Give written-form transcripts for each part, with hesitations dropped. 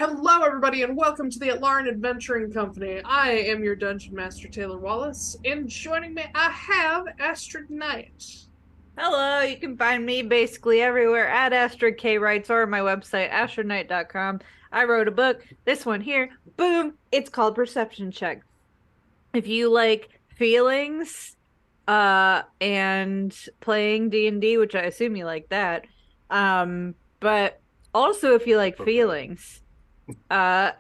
Hello, everybody, and welcome to the Atlaran Adventuring Company. I am your Dungeon Master, Taiylor Wallace, and joining me, I have Astrid Knight. Hello, you can find me basically everywhere at Astrid K Writes or my website, astrodnight.com. I wrote a book, this one here, boom, it's called Perception Check. If you like feelings, and playing D&D, which I assume you like that, but also if you like feelings, uh,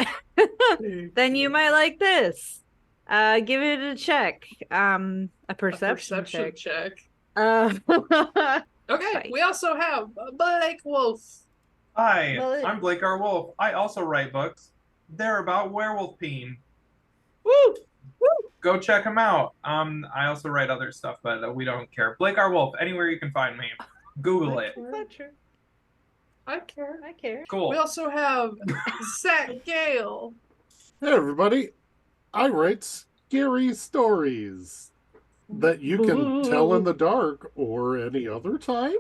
then you might like this. Give it a check. A perception check. Okay, Bye. we also have Blake Wolfe. Hi, Well, I'm Blake R. Wolfe. I also write books. They're about werewolf peen. Woo! Woo! Go check them out. I also write other stuff, but we don't care. Blake R. Wolfe, anywhere you can find me. Google it. I care. I care. Cool. We also have Zack Gale. Hey everybody, I write scary stories that you can tell in the dark or any other time.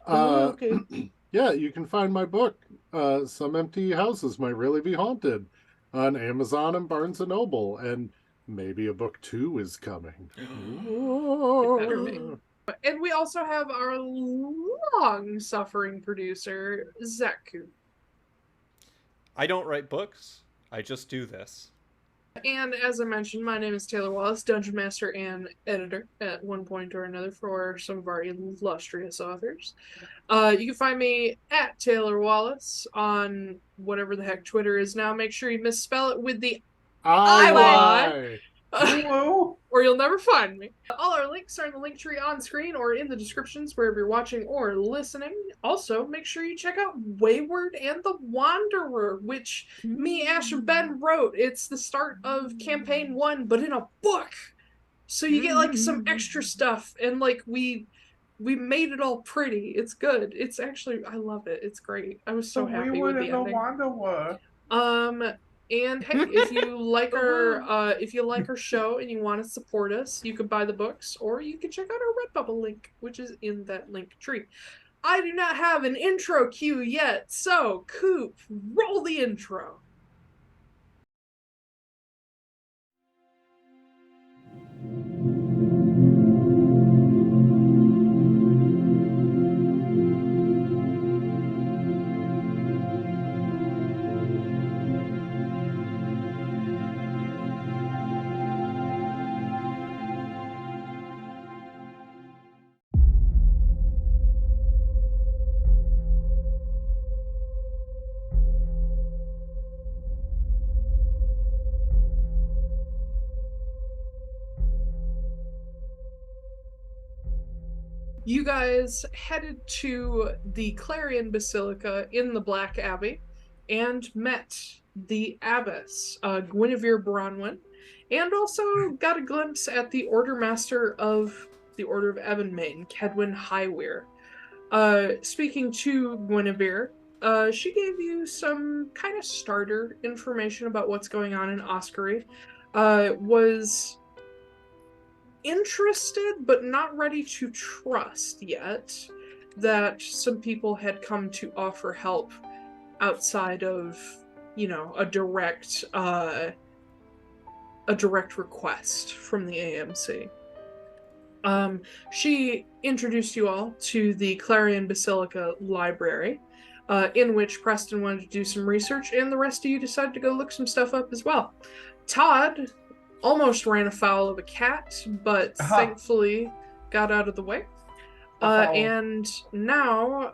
Okay. Yeah, you can find my book, Some Empty Houses Might Really Be Haunted, on Amazon and Barnes & Noble, and maybe a book 2 is coming. It better be. And we also have our long-suffering producer, Zack. I don't write books. I just do this. And as I mentioned, my name is Taiylor Wallace, Dungeon Master and editor at one point or another for some of our illustrious authors. You can find me at Taiylor Wallace on whatever the heck Twitter is now. Make sure you misspell it with the I or you'll never find me. All our links are in the link tree on screen or in the descriptions wherever you're watching or listening. Also, make sure you check out Wayward and the Wanderer, which me, Ash, and Ben wrote. It's the start of campaign 1, but in a book. So you get like some extra stuff, and like we made it all pretty. It's good. It's actually, I love it. It's great. I was so happy with the ending. And hey, if you like our show and you want to support us, you can buy the books or you can check out our Redbubble link, which is in that link tree. I do not have an intro cue yet, so Koop, roll the intro. You guys headed to the Clarion Basilica in the Black Abbey and met the abbess, Guinevere Bronwyn, and also got a glimpse at the Order Master of the Order of Ebenmain, Kedwin Highweir. Speaking to Guinevere, she gave you some kind of starter information about what's going on in Oskory. Was interested but not ready to trust yet that some people had come to offer help outside of, you know, a direct request from the AMC. She introduced you all to the Clarion Basilica Library, in which Preston wanted to do some research, and the rest of you decided to go look some stuff up as well. Todd almost ran afoul of a cat, but thankfully got out of the way. And now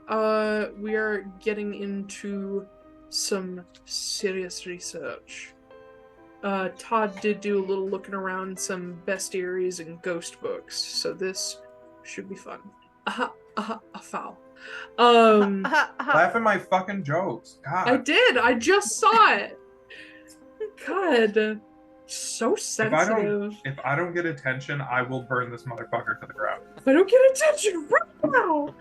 we are getting into some serious research. Todd did do a little looking around some bestiaries and ghost books, so this should be fun. Afoul. Laugh at my fucking jokes. God. I did. I just saw it. God. So sensitive. If I don't get attention, I will burn this motherfucker to the ground. If I don't get attention right now.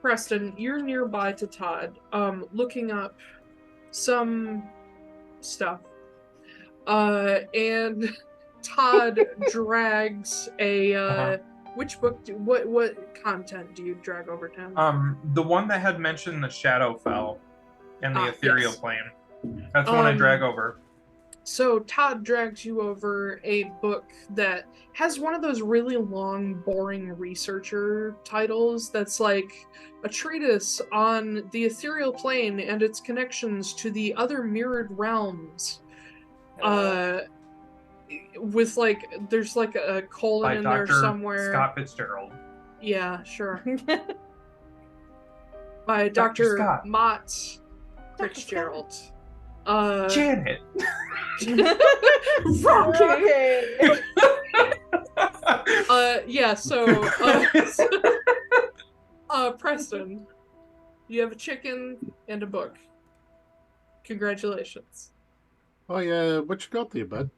Preston, you're nearby to Todd, looking up some stuff. And Todd drags a which book what content do you drag over to him? The one that had mentioned the Shadowfell and the ethereal plane. That's the one I drag over. So Todd drags you over a book that has one of those really long, boring researcher titles that's like a treatise on the ethereal plane and its connections to the other mirrored realms. With like, there's like a colon By in Dr. there somewhere. Scott Fitzgerald. Yeah, sure. By Dr. Dr. Scott. Mott Fitzgerald. Janet. Okay. Yeah, so Preston, you have a chicken and a book. Congratulations. Oh yeah, what you got there, bud?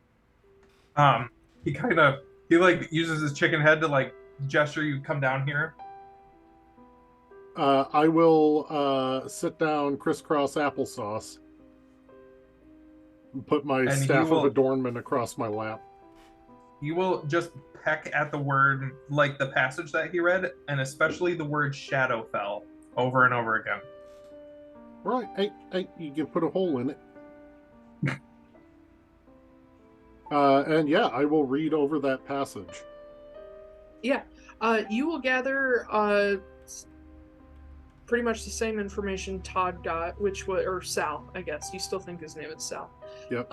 He like uses his chicken head to like gesture you come down here. I will sit down crisscross applesauce and put my And he staff will- of adornment across my lap. You will just peck at the word, like the passage that he read, and especially the word Shadowfell over and over again. Right, hey, you can put a hole in it. And yeah, I will read over that passage. Yeah, you will gather pretty much the same information Todd got, which was, or Sal, I guess. You still think his name is Sal. Yep.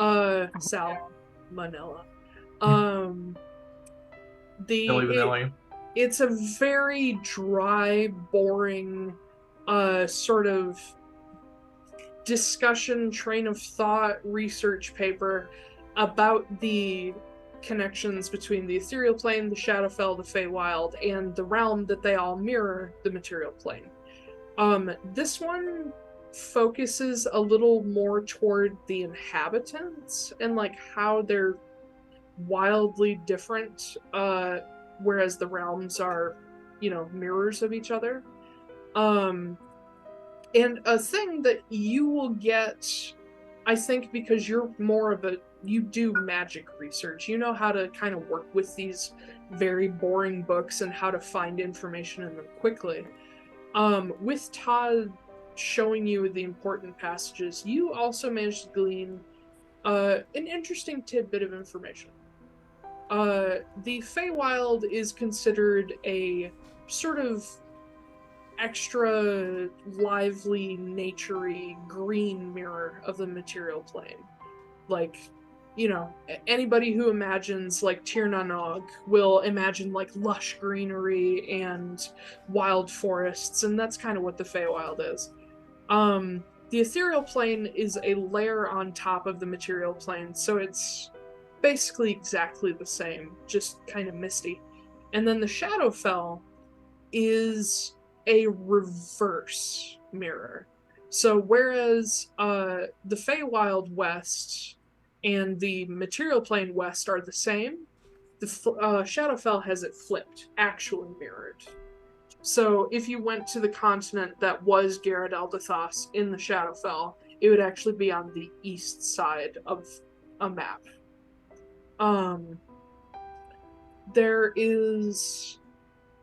Sal Manila. Billy Vanilli. It's a very dry, boring, sort of discussion, train of thought, research paper about the connections between the ethereal plane, the Shadowfell, the Feywild, and the realm that they all mirror, the material plane. This one focuses a little more toward the inhabitants and like how they're wildly different, whereas the realms are, mirrors of each other. And a thing that you will get, I think, because you're more of you do magic research, you know how to kind of work with these very boring books and how to find information in them quickly. With Todd showing you the important passages, you also managed to glean an interesting tidbit of information. The Feywild is considered a sort of extra lively, naturey, green mirror of the material plane. Like, anybody who imagines like Tir na Nog will imagine like lush greenery and wild forests, and that's kind of what the Feywild is. The ethereal plane is a layer on top of the material plane, so it's basically exactly the same, just kind of misty. And then the Shadowfell is a reverse mirror. So whereas the Feywild West and the material plane West are the same, the Shadowfell has it flipped, actually mirrored. So if you went to the continent that was Garrett Eldathos in the Shadowfell, it would actually be on the east side of a map. There is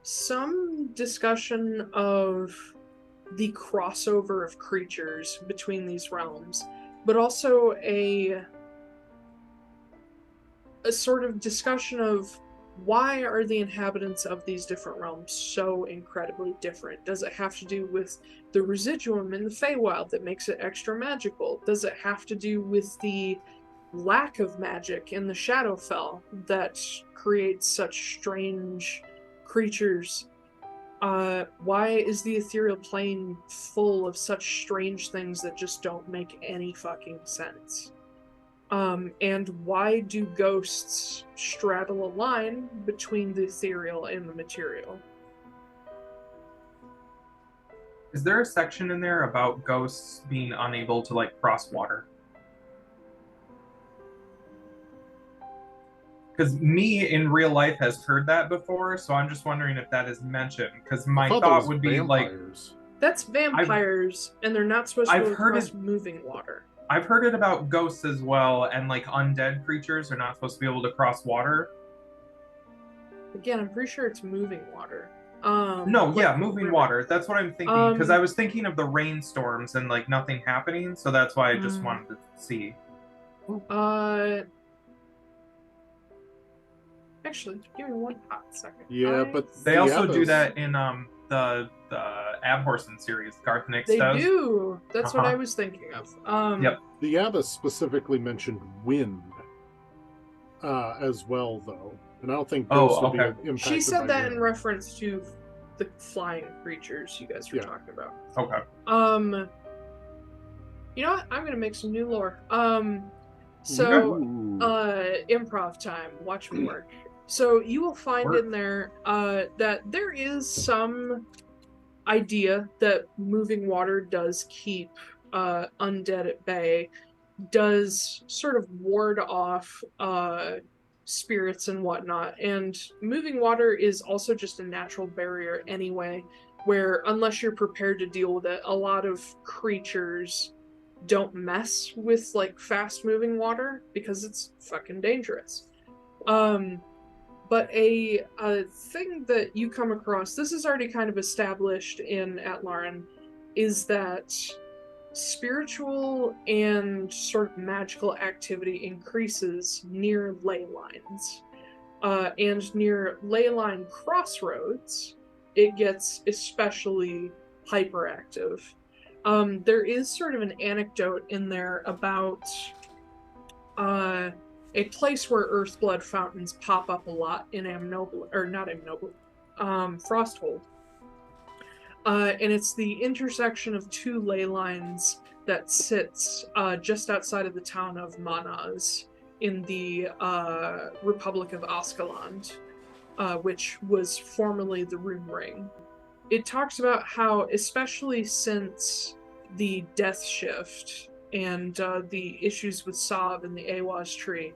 some discussion of the crossover of creatures between these realms, but also a sort of discussion of why are the inhabitants of these different realms so incredibly different? Does it have to do with the residuum in the Feywild that makes it extra magical? Does it have to do with the lack of magic in the Shadowfell that creates such strange creatures? Why is the ethereal plane full of such strange things that just don't make any fucking sense? And why do ghosts straddle a line between the ethereal and the material? Is there a section in there about ghosts being unable to like cross water? Because me in real life has heard that before, so I'm just wondering if that is mentioned. Because my thought would be vampires. That's vampires, and they're not supposed to go across moving water. I've heard it about ghosts as well, and like undead creatures are not supposed to be able to cross water. Again, I'm pretty sure it's moving water. No, like yeah, moving river. water. That's what I'm thinking. Because I Um, was thinking of the rainstorms and like nothing happening, so that's why I just wanted to see. Actually, give me one hot second. Yeah, but They also do Abbas- that in the Abhorsen series. Garth Nix They does. do. That's what I Uh-huh. was thinking of. Yep. The Abbas specifically mentioned wind as well, though. And I don't think Oh, ghosts will be okay. impacted She said by that wind. in reference to the flying creatures you guys were Yeah. talking about. Okay. You know what? I'm gonna make some new lore. Ooh. Improv time. Watch me work. So you will find Work. in there that there is some idea that moving water does keep undead at bay, does sort of ward off spirits and whatnot. And moving water is also just a natural barrier anyway, where unless you're prepared to deal with it, a lot of creatures don't mess with like fast moving water because it's fucking dangerous. But a thing that you come across, this is already kind of established in Atlaran, is that spiritual and sort of magical activity increases near ley lines. And near ley line crossroads, it gets especially hyperactive. There is sort of an anecdote in there about a place where Earthblood fountains pop up a lot in Frosthold. And it's the intersection of two ley lines that sits just outside of the town of Manaz in the Republic of Askaland, which was formerly the Rune Ring. It talks about how, especially since the Death Shift and the issues with Sob and the Awaz tree,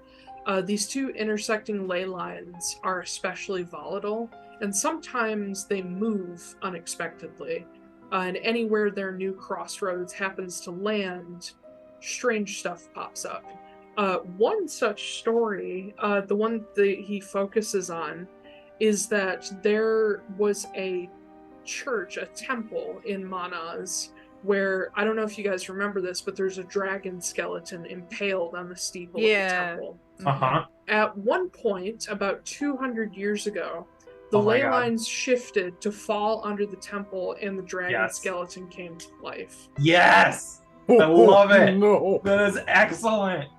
these two intersecting ley lines are especially volatile, and sometimes they move unexpectedly. And anywhere their new crossroads happens to land, strange stuff pops up. One such story, the one that he focuses on, is that there was a church, a temple in Manaz, where, I don't know if you guys remember this, but there's a dragon skeleton impaled on the steeple of the temple. Uh-huh. At one point, about 200 years ago, the Oh my ley God. lines shifted to fall under the temple, and the dragon Yes. skeleton came to life. Yes! I love it! No. That is excellent!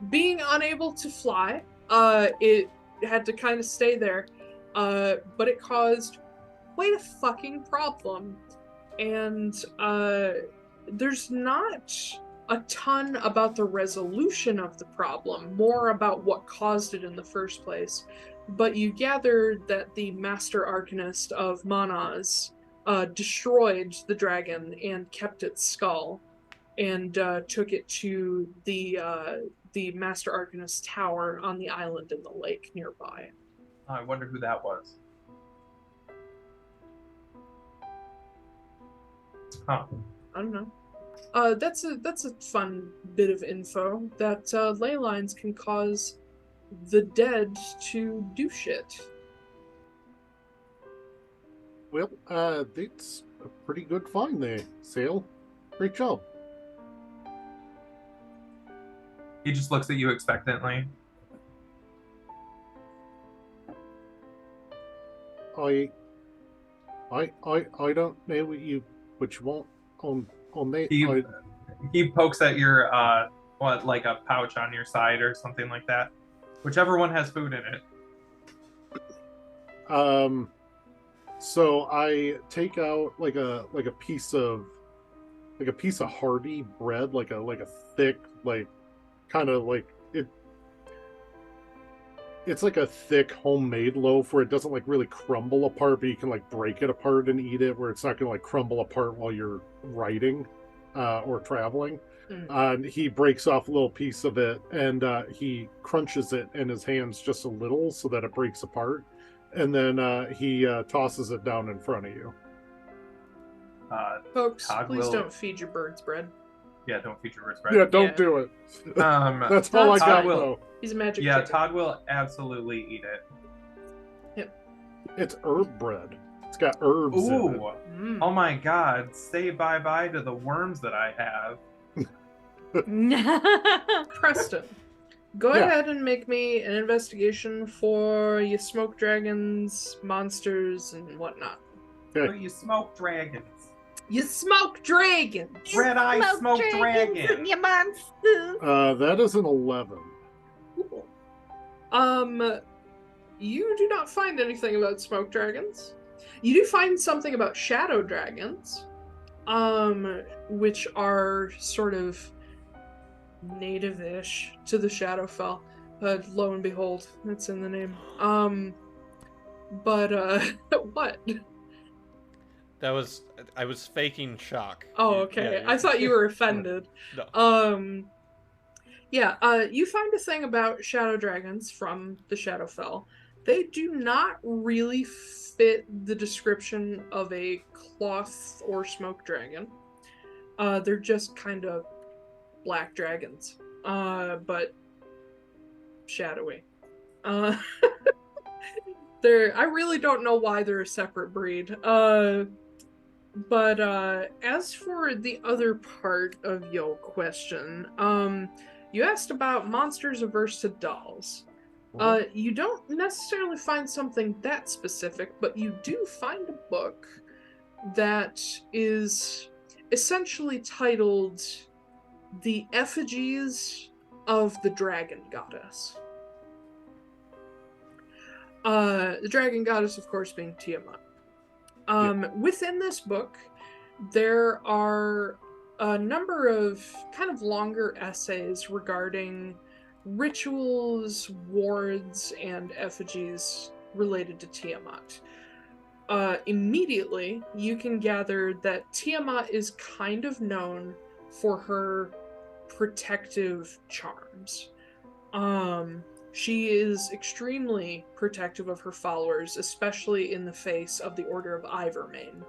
Being unable to fly, it had to kind of stay there, but it caused quite a fucking problem. And there's not a ton about the resolution of the problem, more about what caused it in the first place. But you gather that the Master Arcanist of Manaz destroyed the dragon and kept its skull, and took it to the Master Arcanist Tower on the island in the lake nearby. I wonder who that was. Huh. I don't know. That's a fun bit of info, that ley lines can cause the dead to do shit. Well, that's a pretty good find there, Sale. Great job. He just looks at you expectantly. I don't know what you want on that. He pokes at your like a pouch on your side or something like that. Whichever one has food in it. So I take out like a piece of hearty bread, like a thick, like kind of like it's like a thick homemade loaf where it doesn't like really crumble apart, but you can like break it apart and eat it, where it's not gonna like crumble apart while you're riding or traveling. And he breaks off a little piece of it, and he crunches it in his hands just a little so that it breaks apart, and then he tosses it down in front of you. Folks, Todd please will- don't feed your birds bread. Yeah, don't feature rich bread. Yeah, don't Yeah. do it. That's Todd's all I got fine. though. He's a magic Yeah, chicken. Todd will absolutely eat it. It's herb bread. It's got herbs in it. Ooh. Oh my god. Say bye-bye to the worms that I have. Preston, go Yeah. ahead and make me an investigation for your smoke dragons, monsters, and whatnot. Oh, you smoke dragons. You smoke dragons! Red eye smoke dragons dragon. and your monsters. That is an 11. Cool. You do not find anything about smoke dragons. You do find something about shadow dragons, which are sort of native-ish to the Shadowfell. Lo and behold, it's in the name. What? I was faking shock. Oh, okay. Yeah, I thought you were offended. No. You find a thing about shadow dragons from the Shadowfell. They do not really fit the description of a cloth or smoke dragon. They're just kind of black dragons, but shadowy. I really don't know why they're a separate breed. But as for the other part of your question, you asked about monsters averse to dolls. You don't necessarily find something that specific, but you do find a book that is essentially titled The Effigies of the Dragon Goddess. The Dragon Goddess, of course, being Tiamat. Within this book, there are a number of kind of longer essays regarding rituals, wards, and effigies related to Tiamat. Immediately, you can gather that Tiamat is kind of known for her protective charms. She is extremely protective of her followers, especially in the face of the Order of Ivermain.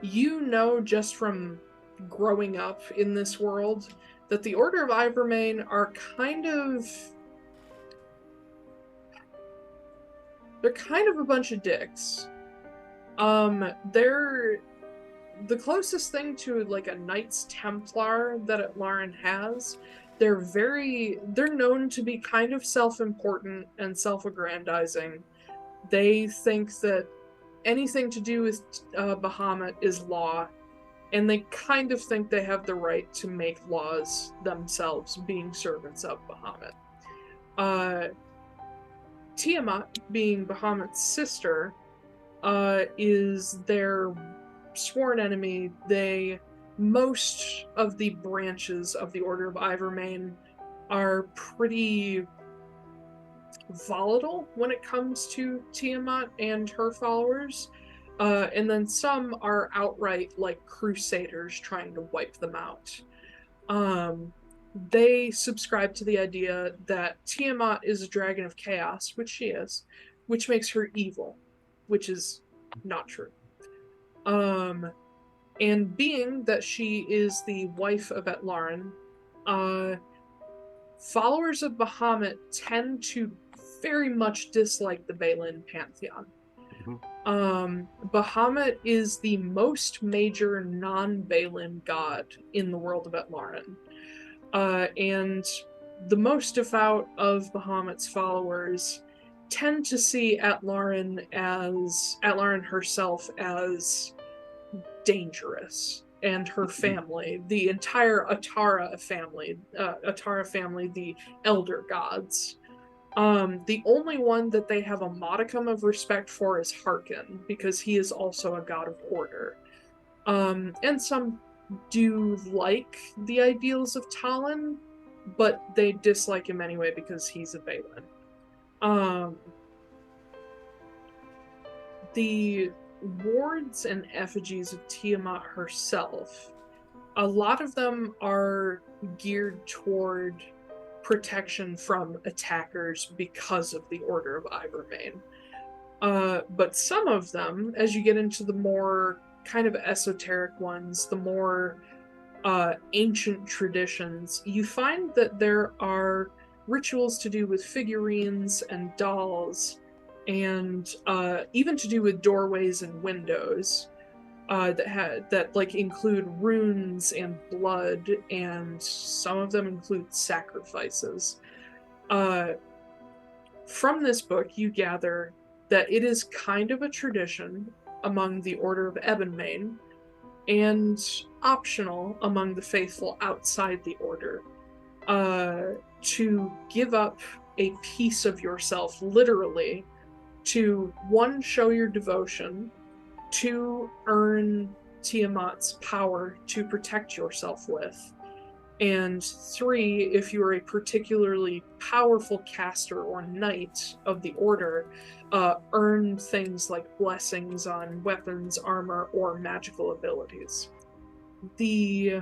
You know just from growing up in this world that the Order of Ivermain are they're kind of a bunch of dicks. They're the closest thing to like a Knights Templar that Atlaran has. They're known to be kind of self-important and self-aggrandizing. They think that anything to do with Bahamut is law, and they kind of think they have the right to make laws themselves, being servants of Bahamut. Tiamat, being Bahamut's sister, is their sworn enemy. Most of the branches of the Order of Ivermain are pretty volatile when it comes to Tiamat and her followers. And then some are outright like crusaders trying to wipe them out. They subscribe to the idea that Tiamat is a dragon of chaos, which she is, which makes her evil, which is not true. And being that she is the wife of Atlaran, followers of Bahamut tend to very much dislike the Balin pantheon. Bahamut is the most major non-Balin god in the world of Atlaran. And the most devout of Bahamut's followers tend to see Atlaran herself as dangerous, and her family, the entire Atara family, the Elder Gods. The only one that they have a modicum of respect for is Harkin, because he is also a god of order. And some do like the ideals of Talon, but they dislike him anyway because he's a Balin. The wards and effigies of Tiamat herself, a lot of them are geared toward protection from attackers because of the Order of Ivermain. But some of them, as you get into the more kind of esoteric ones, the more ancient traditions, you find that there are rituals to do with figurines and dolls and even to do with doorways and windows that like include runes and blood, and some of them include sacrifices. From this book, you gather that it is kind of a tradition among the Order of Ebonmain, and optional among the faithful outside the Order, to give up a piece of yourself, literally, to, one, show your devotion, two, earn Tiamat's power to protect yourself with, and three, if you are a particularly powerful caster or knight of the Order, earn things like blessings on weapons, armor, or magical abilities. The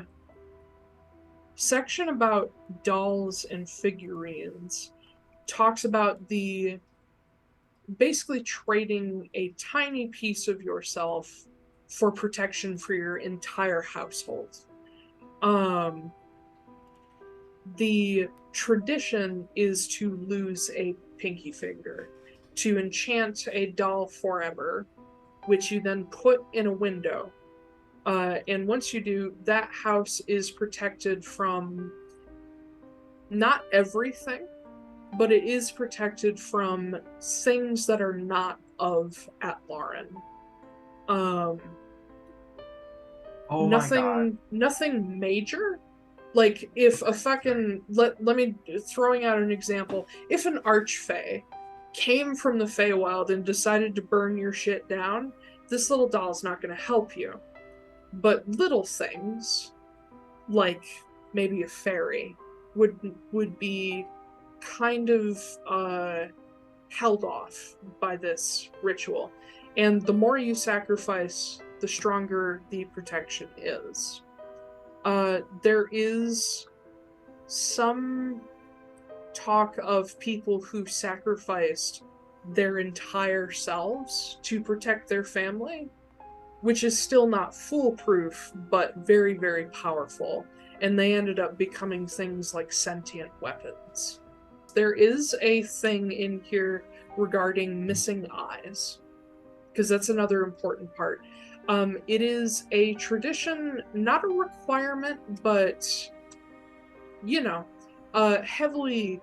section about dolls and figurines talks about the basically trading a tiny piece of yourself for protection for your entire household. The tradition is to lose a pinky finger, to enchant a doll forever, which you then put in a window. And once you do, that house is protected from not everything, but it is protected from things that are not of Atlaran. Oh my god. Nothing major. Like, if a fucking, let me, throwing out an example, if an archfey came from the Feywild and decided to burn your shit down, this little doll's not going to help you. But little things, like maybe a fairy, would be kind of held off by this ritual. And the more you sacrifice, the stronger the protection is. There is some talk of people who sacrificed their entire selves to protect their family, which is still not foolproof, but very, very powerful. And they ended up becoming things like sentient weapons. There is a thing in here regarding missing eyes, because that's another important part. It is a tradition, not a requirement, but, heavily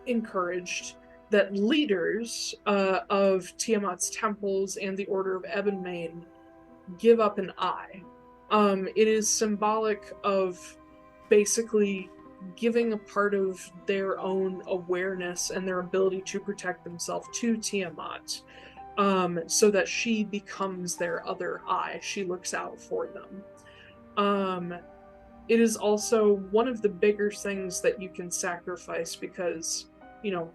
encouraged that leaders of Tiamat's temples and the Order of Ebonmain give up an eye. It is symbolic of basically giving a part of their own awareness and their ability to protect themselves to Tiamat. So that she becomes their other eye. She looks out for them. It is also one of the bigger things that you can sacrifice because,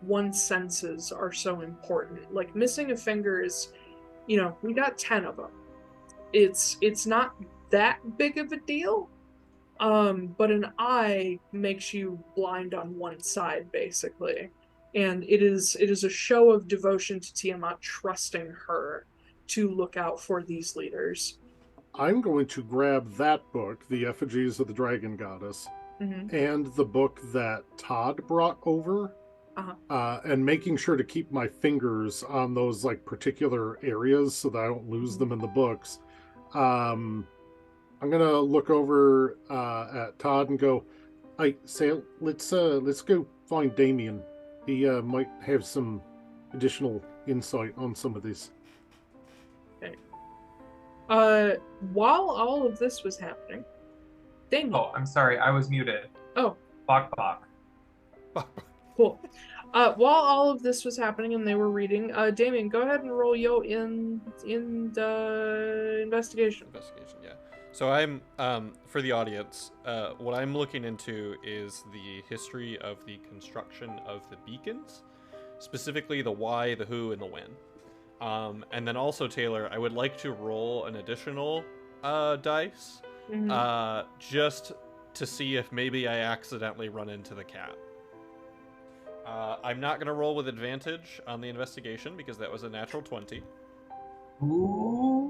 one's senses are so important. Like, missing a finger is, we got 10 of them. It's not that big of a deal, but an eye makes you blind on one side, basically. And it is a show of devotion to Tiamat, trusting her to look out for these leaders. I'm going to grab that book, The Effigies of the Dragon Goddess, and the book that Todd brought over, and making sure to keep my fingers on those like particular areas so that I don't lose them in the books. I'm gonna look over at Todd and go, "Hey, Sale, let's go find Damian. He might have some additional insight on some of this." Okay. While all of this was happening, Damian. Oh, I'm sorry, I was muted. Oh. Bok bok. Cool. While all of this was happening and they were reading, Damian, go ahead and roll yo in the investigation. Investigation, yeah. So I'm, for the audience, what I'm looking into is the history of the construction of the beacons, specifically the why, the who, and the when. And then also, Taiylor, I would like to roll an additional dice, just to see if maybe I accidentally run into the cat. I'm not going to roll with advantage on the investigation because that was a natural 20. Ooh.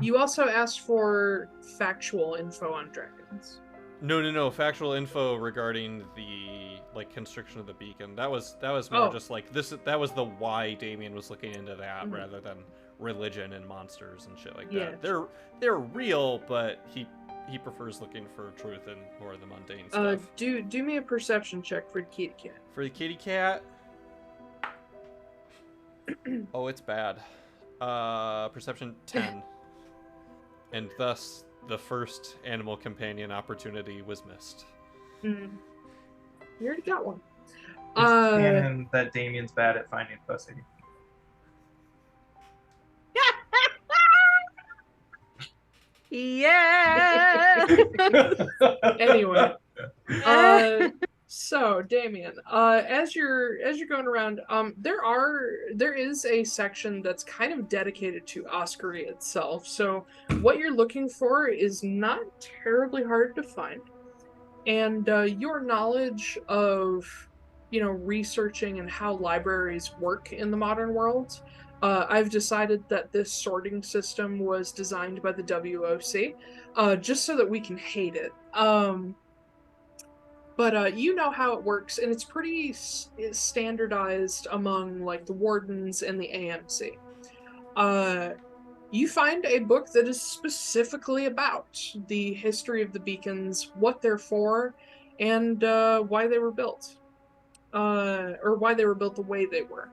You also asked for factual info on dragons. No. Factual info regarding like construction of the beacon. That was more Oh. just like this. That was the why Damian was looking into that Mhm. rather than religion and monsters and shit like Yeah. that. They're real, but he prefers looking for truth and more of the mundane stuff. Do me a perception check for the kitty cat. For the kitty cat, oh, it's bad. Perception 10, and thus the first animal companion opportunity was missed. You already got one. It's canon that Damian's bad at finding pussy. Yeah. Anyway, so Damian, as you're going around, there is a section that's kind of dedicated to Oskory itself. So what you're looking for is not terribly hard to find, and your knowledge of researching and how libraries work in the modern world. I've decided that this sorting system was designed by the WOC, just so that we can hate it. But you know how it works, and it's pretty standardized among like the wardens and the AMC. You find a book that is specifically about the history of the beacons, what they're for, and why they were built. Or why they were built the way they were.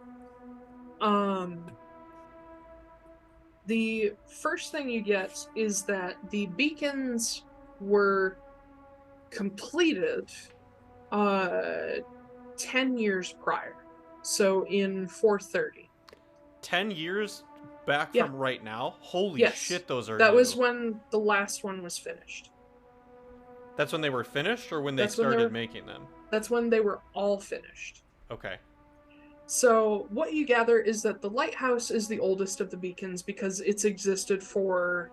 The first thing you get is that the beacons were completed 10 years prior. So in 430. 10 years back Yeah. from right now? Holy Yes. shit, those are That new. was when the last one was finished. That's when they were finished, or when they That's when they started were- making them? That's when they were all finished. Okay. So what you gather is that the lighthouse is the oldest of the beacons because it's existed for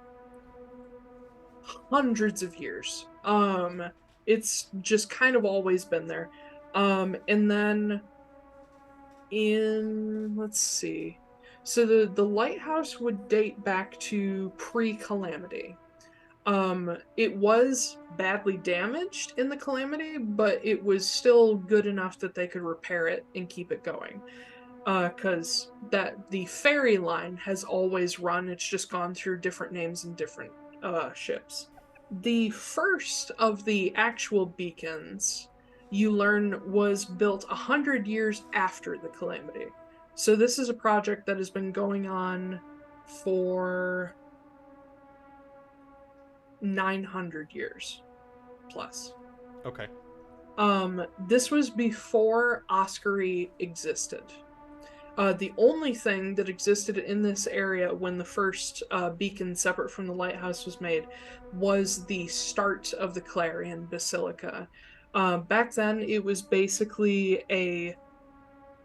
hundreds of years. It's just kind of always been there. And then let's see. So the lighthouse would date back to pre-Calamity. It was badly damaged in the Calamity, but it was still good enough that they could repair it and keep it going. Because the ferry line has always run, it's just gone through different names and different ships. The first of the actual beacons, you learn, was built 100 years after the Calamity. So this is a project that has been going on for 900 years plus. Okay. This was before Oskory existed. The only thing that existed in this area when the first beacon separate from the lighthouse was made was the start of the Clarion Basilica. Back then, it was basically a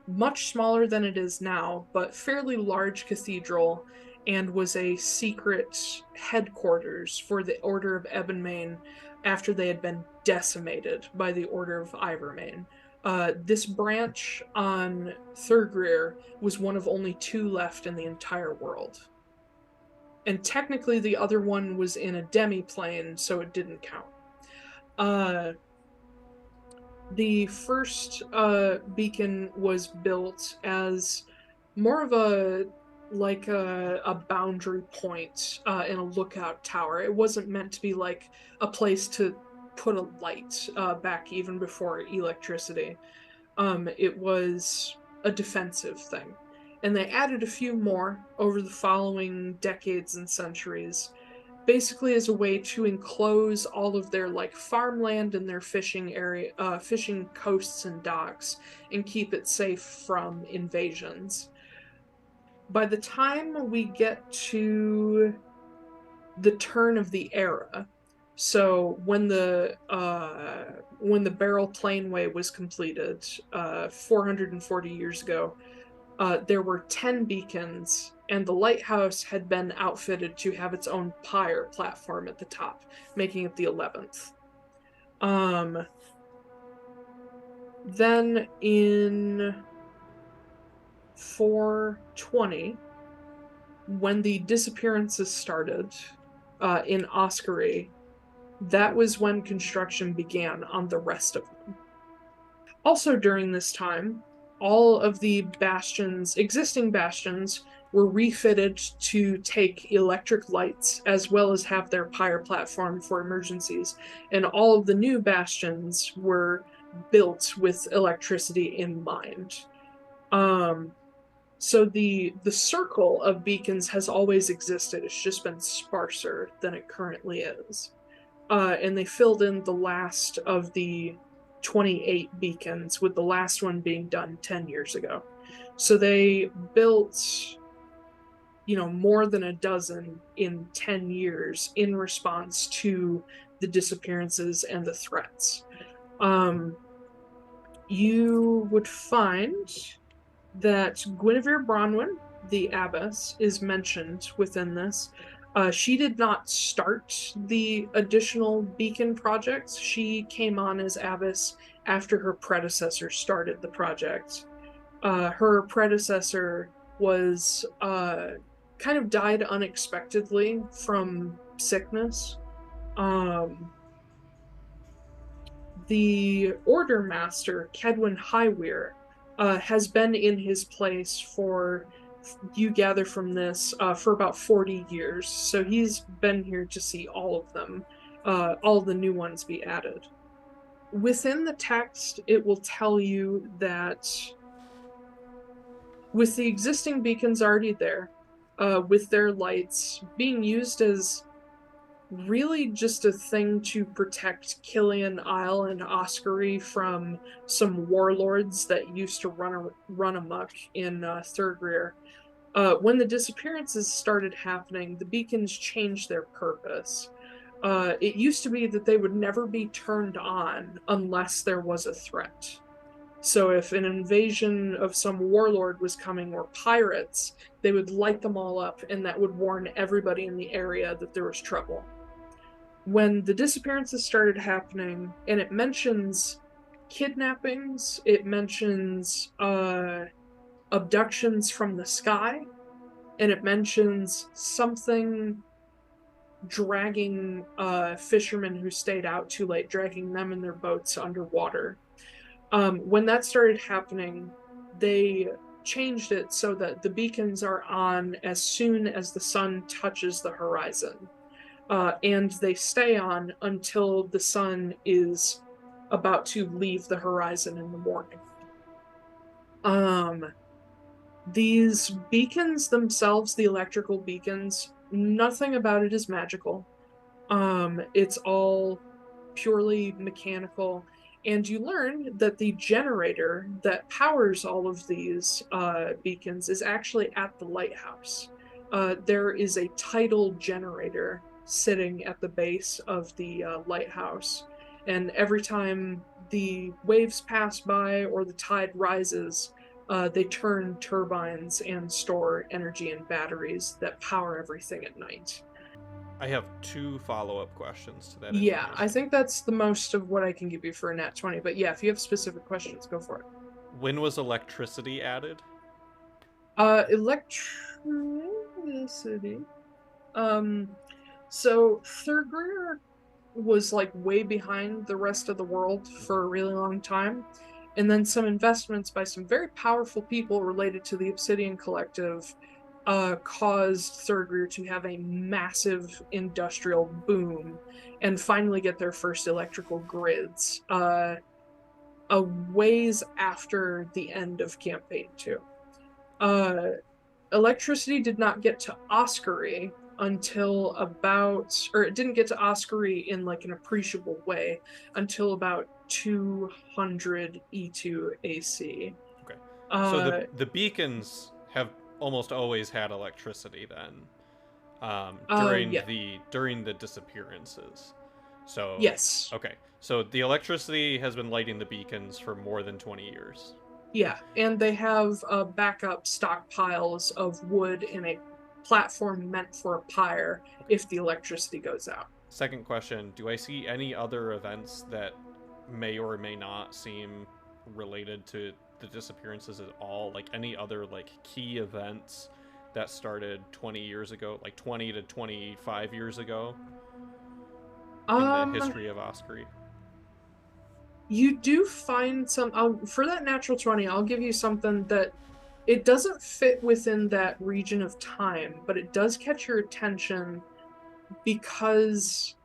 much smaller than it is now, but fairly large cathedral, and was a secret headquarters for the Order of Ebonmain after they had been decimated by the Order of Ivermain. This branch on Thurgrir was one of only 2 left in the entire world. And technically the other one was in a demi-plane, so it didn't count. The first beacon was built as more of a boundary point in a lookout tower. It wasn't meant to be like a place to put a light back even before electricity. It was a defensive thing. And they added a few more over the following decades and centuries, basically as a way to enclose all of their farmland and their fishing area, fishing coasts and docks, and keep it safe from invasions. By the time we get to the turn of the era, so when the Barrel Planeway was completed 440 years ago, there were 10 beacons, and the lighthouse had been outfitted to have its own pyre platform at the top, making it the 11th. Then in 420, when the disappearances started in Oskory, that was when construction began on the rest of them. Also during this time, all of the bastions, existing bastions, were refitted to take electric lights as well as have their pyre platform for emergencies. And all of the new bastions were built with electricity in mind. So the circle of beacons has always existed. It's just been sparser than it currently is. And they filled in the last of the 28 beacons, with the last one being done 10 years ago. So they built, more than a dozen in 10 years in response to the disappearances and the threats. You would find that Guinevere Bronwyn, the abbess, is mentioned within this. She did not start the additional beacon projects. She came on as abbess after her predecessor started the project. Her predecessor was kind of died unexpectedly from sickness. The Order Master, Kedwin Highweir, has been in his place for, you gather from this, for about 40 years. So he's been here to see all of them, all the new ones be added. Within the text, it will tell you that with the existing beacons already there, with their lights being used as really just a thing to protect Killian Isle and Oskory from some warlords that used to run amok in Thurgrir. When the disappearances started happening, the beacons changed their purpose. It used to be that they would never be turned on unless there was a threat. So if an invasion of some warlord was coming, or pirates, they would light them all up, and that would warn everybody in the area that there was trouble. When the disappearances started happening, and it mentions kidnappings, it mentions abductions from the sky, and it mentions something dragging fishermen who stayed out too late, dragging them in their boats underwater. When that started happening, they changed it so that the beacons are on as soon as the sun touches the horizon. And they stay on until the sun is about to leave the horizon in the morning. These beacons themselves, the electrical beacons, nothing about it is magical. It's all purely mechanical. And you learn that the generator that powers all of these beacons is actually at the lighthouse. There is a tidal generator sitting at the base of the lighthouse. And every time the waves pass by or the tide rises, they turn turbines and store energy in batteries that power everything at night. I have 2 follow-up questions to that. Yeah, I think that's the most of what I can give you for a nat 20. But yeah, if you have specific questions, go for it. When was electricity added? Electricity. So Thurgrir was like way behind the rest of the world for a really long time. And then some investments by some very powerful people related to the Obsidian Collective caused Thurgrir to have a massive industrial boom and finally get their first electrical grids a ways after the end of Campaign 2. Electricity did not get to Oskory until it didn't get to Oskory in like an appreciable way until about 200 E2 AC. Okay. So the beacons have almost always had electricity then. During the disappearances. So yes. Okay. So the electricity has been lighting the beacons for more than 20 years. Yeah, and they have backup stockpiles of wood in a platform meant for a pyre if the electricity goes out. Second question, do I see any other events that may or may not seem related to the disappearances at all? Like any other like key events that started 20 years ago, like 20 to 25 years ago in the history of Oskory? You do find for that natural 20, I'll give you something that it doesn't fit within that region of time, but it does catch your attention because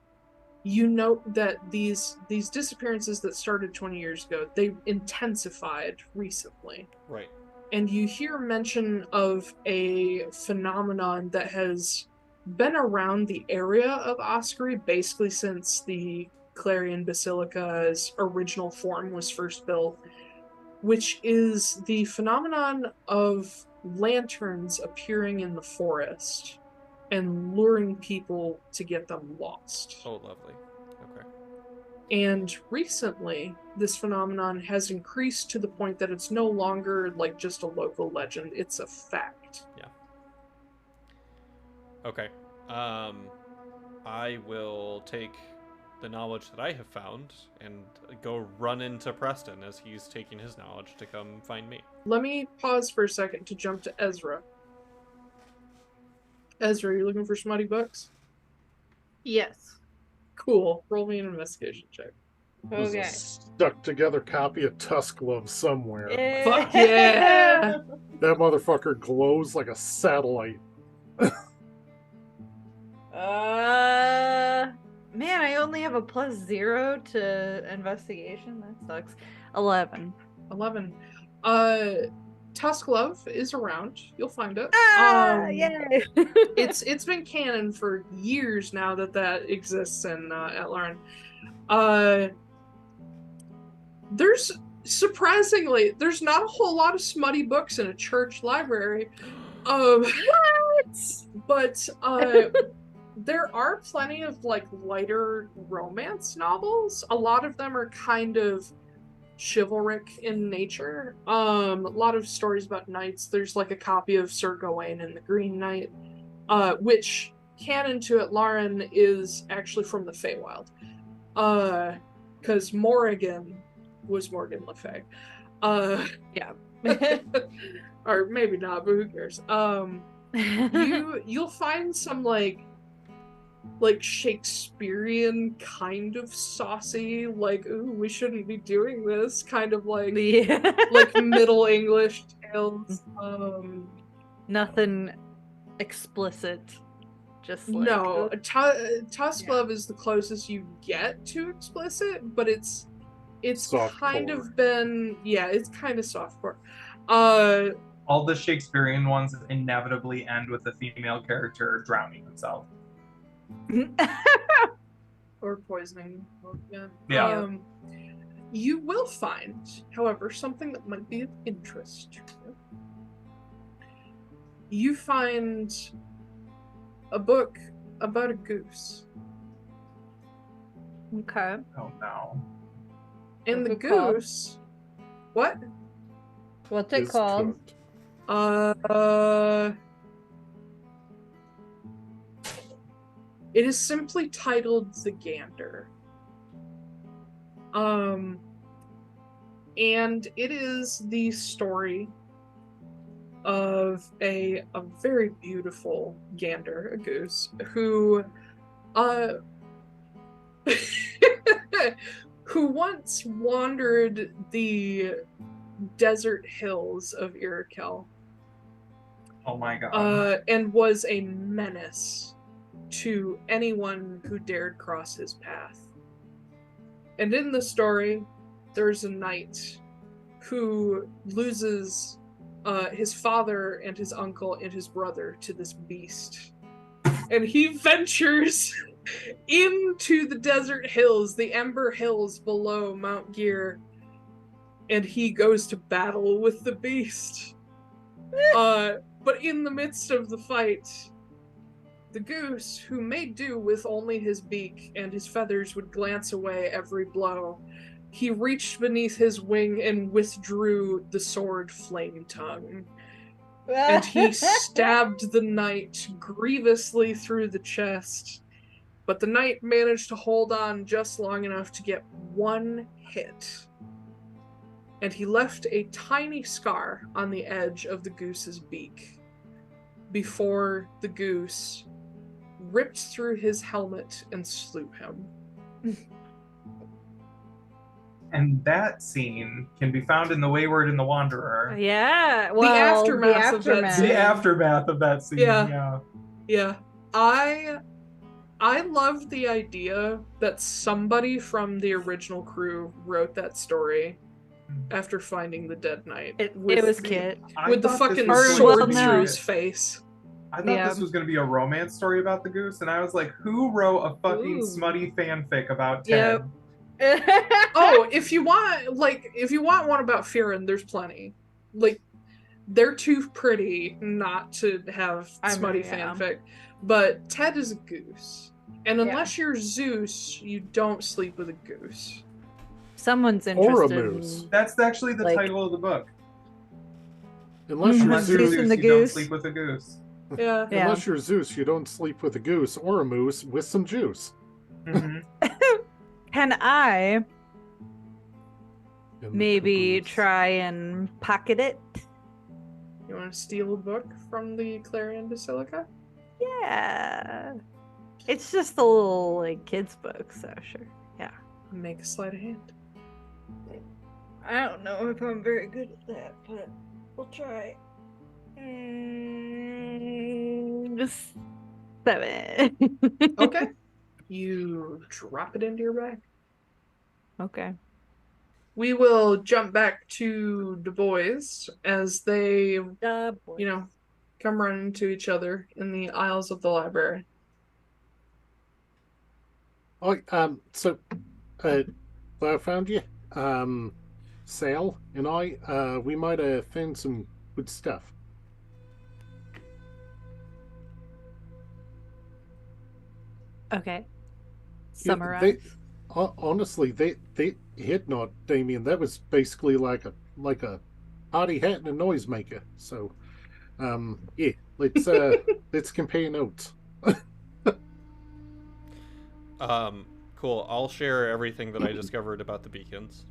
you note that these disappearances that started 20 years ago, they intensified recently. Right. And you hear mention of a phenomenon that has been around the area of Oskory basically since the Clarion Basilica's original form was first built, which is the phenomenon of lanterns appearing in the forest and luring people to get them lost. Oh, lovely. Okay. And recently, this phenomenon has increased to the point that it's no longer like just a local legend, it's a fact. Yeah. Okay. I will take the knowledge that I have found and go run into Preston as he's taking his knowledge to come find me. Let me pause for a second to jump to Ezra. Ezra, you looking for smutty books? Yes. Cool. Roll me an investigation check. There's Okay. a stuck together copy of Tusk Love somewhere. Fuck yeah! That motherfucker glows like a satellite. Man, I only have a +0 to investigation. That sucks. 11. 11. Tusk Love is around. You'll find it. Yay! It's been canon for years now that exists in Atlaran. There's surprisingly not a whole lot of smutty books in a church library. What? But there are plenty of like lighter romance novels. A lot of them are kind of chivalric in nature. A lot of stories about knights. There's like a copy of Sir Gawain and the Green Knight, which canon to Atlaran is actually from the Feywild. Because Morrigan was Morgan Le Fay. Yeah. Or maybe not, but who cares? You'll find some like Shakespearean kind of saucy, like, ooh, we shouldn't be doing this, kind of like Yeah. like Middle English tales. Nothing explicit. Just like No, Tusk Yeah. Love is the closest you get to explicit, but it's Softcore. kind of been, yeah, it's kind of softcore. All the Shakespearean ones inevitably end with the female character drowning himself. Or poisoning. Yeah. Yeah. You will find, however, something that might be of interest to you. You find a book about a goose. Okay. Oh no. And the What's it called? goose. What? What's it Is called? cooked. It is simply titled The Gander. And it is the story of a very beautiful gander, a goose, who who once wandered the desert hills of Irakel, Oh my god. and was a menace to anyone who dared cross his path. And in the story, there's a knight who loses his father and his uncle and his brother to this beast. And he ventures into the desert hills, the Ember Hills below Mount Gear, and he goes to battle with the beast. But in the midst of the fight, the goose, who made do with only his beak and his feathers would glance away every blow, he reached beneath his wing and withdrew the sword Flame Tongue. And he stabbed the knight grievously through the chest. But the knight managed to hold on just long enough to get one hit. And he left a tiny scar on the edge of the goose's beak before the goose ripped through his helmet and slew him. And that scene can be found in The Wayward and the Wanderer. Yeah. Well, aftermath of that The scene. aftermath of that scene. Yeah. Yeah. I love the idea that somebody from the original crew wrote that story after finding the dead knight. It With was the- Kit. I With the thought this fucking was Or- going sword to be- through his face. I thought Yeah. this was going to be a romance story about the goose, and I was like, who wrote a fucking Ooh. smutty fanfic about Yep. Ted? Oh, if you want one about Firen, there's plenty. Like, they're too pretty not to have I smutty mean, yeah. fanfic. But Ted is a goose. And unless you're Zeus, you don't sleep with a goose. Someone's Or a interested. moose. That's actually the Like- title of the book. Unless you're Unless Zeus you're Zeus, and Zeus, the you don't goose. sleep with a goose. Yeah. Yeah. unless you're Zeus, you don't sleep with a goose or a moose with some juice. Mhm. Can I In the maybe caboose. try and pocket it? You want to steal a book from the Clarion Basilica? Yeah. It's just a little like kids book, so sure. Yeah. Make a sleight of hand. I don't know if I'm very good at that, but we'll try. Just 7. Okay. You drop it into your bag. Okay. We will jump back to Du Bois as they, you know, come run into each other in the aisles of the library. Oh, I found you. Sal and I, we might have found some good stuff. Okay. Yeah, Summarize. Honestly, they hit not Damian. That was basically like a party hat and a noisemaker. So, yeah, let's compare notes. Cool. I'll share everything that I discovered about the beacons.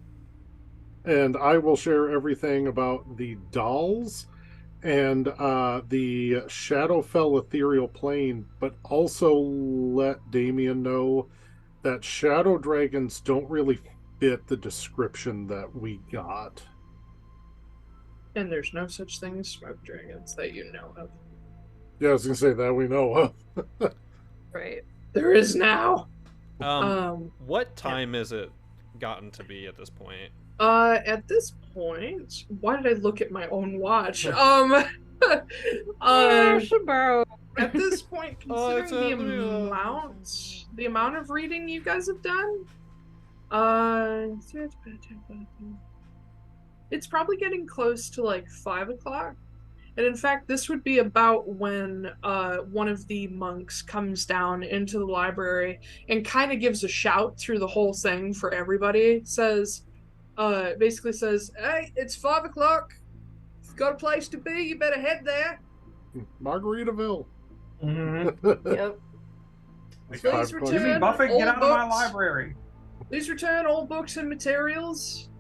And I will share everything about the dolls and the Shadowfell ethereal plane, but also let Damian know that shadow dragons don't really fit the description that we got. And there's no such thing as smoke dragons that you know of. Yeah, I was gonna say that we know of. Right. There is now. What time is it gotten to be at this point? At this point, why did I look at my own watch? Bro. At this point, Oh, considering it's the amount of reading you guys have done, it's probably getting close to like 5 o'clock. And in fact, this would be about when one of the monks comes down into the library and kind of gives a shout through the whole thing for everybody. Basically says, "Hey, it's 5 o'clock. If you've got a place to be, you better head there. Margaritaville. Mhm. Yep. Please Five return Jimmy Buffett, get old out of my books. library. Please return old books and materials.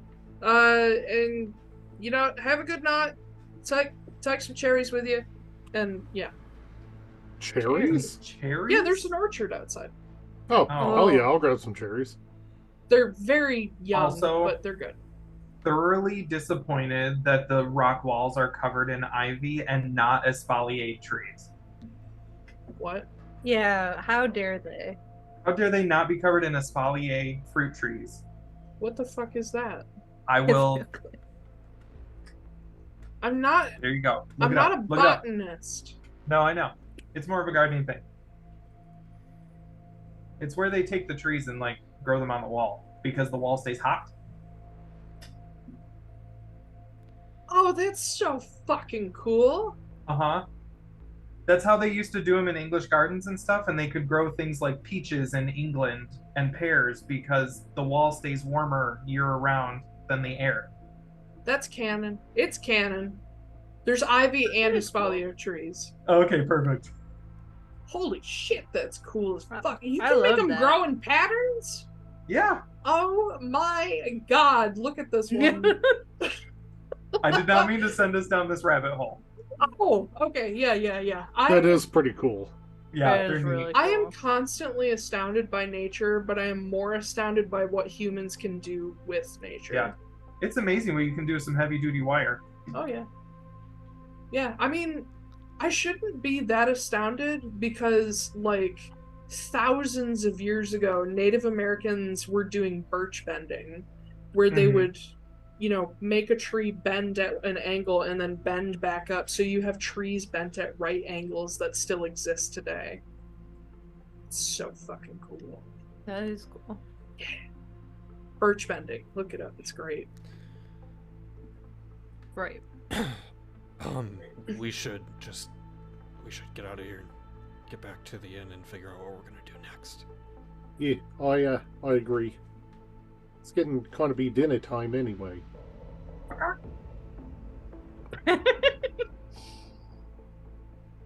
And you know, have a good night. Take some cherries with you, and yeah, Cherries? Cherries? yeah. There's an orchard outside. Oh, Oh. yeah, I'll grab some cherries. They're very young, Also- but they're good. Thoroughly disappointed that the rock walls are covered in ivy and not espalier trees. What? Yeah, how dare they? How dare they not be covered in espalier fruit trees? What the fuck is that? I will. I'm not. There you go. Look I'm it not up. a Look it up. botanist. No, I know. It's more of a gardening thing. It's where they take the trees and like grow them on the wall because the wall stays hot. Oh, that's so fucking cool. Uh-huh. That's how they used to do them in English gardens and stuff, and they could grow things like peaches in England and pears because the wall stays warmer year-round than the air. That's canon. It's canon. There's ivy and espalier trees. Okay, perfect. Holy shit, that's cool as fuck. You I can make love them that. grow in patterns? Yeah, Oh my god, look at this one. I did not mean to send us down this rabbit hole. Oh, okay, yeah. That is pretty cool. Yeah, That they're is neat. really I am cool. constantly astounded by nature, but I am more astounded by what humans can do with nature. Yeah. It's amazing what you can do with some heavy duty wire. Oh yeah. Yeah, I mean, I shouldn't be that astounded because, like, thousands of years ago, Native Americans were doing birch bending, where they Mhm. would, make a tree bend at an angle and then bend back up. So you have trees bent at right angles that still exist today. It's so fucking cool. That is cool. Birch bending. Look it up. It's great. Right. We should get out of here and get back to the inn and figure out what we're gonna do next. Yeah, I agree. It's getting kind of be dinner time anyway.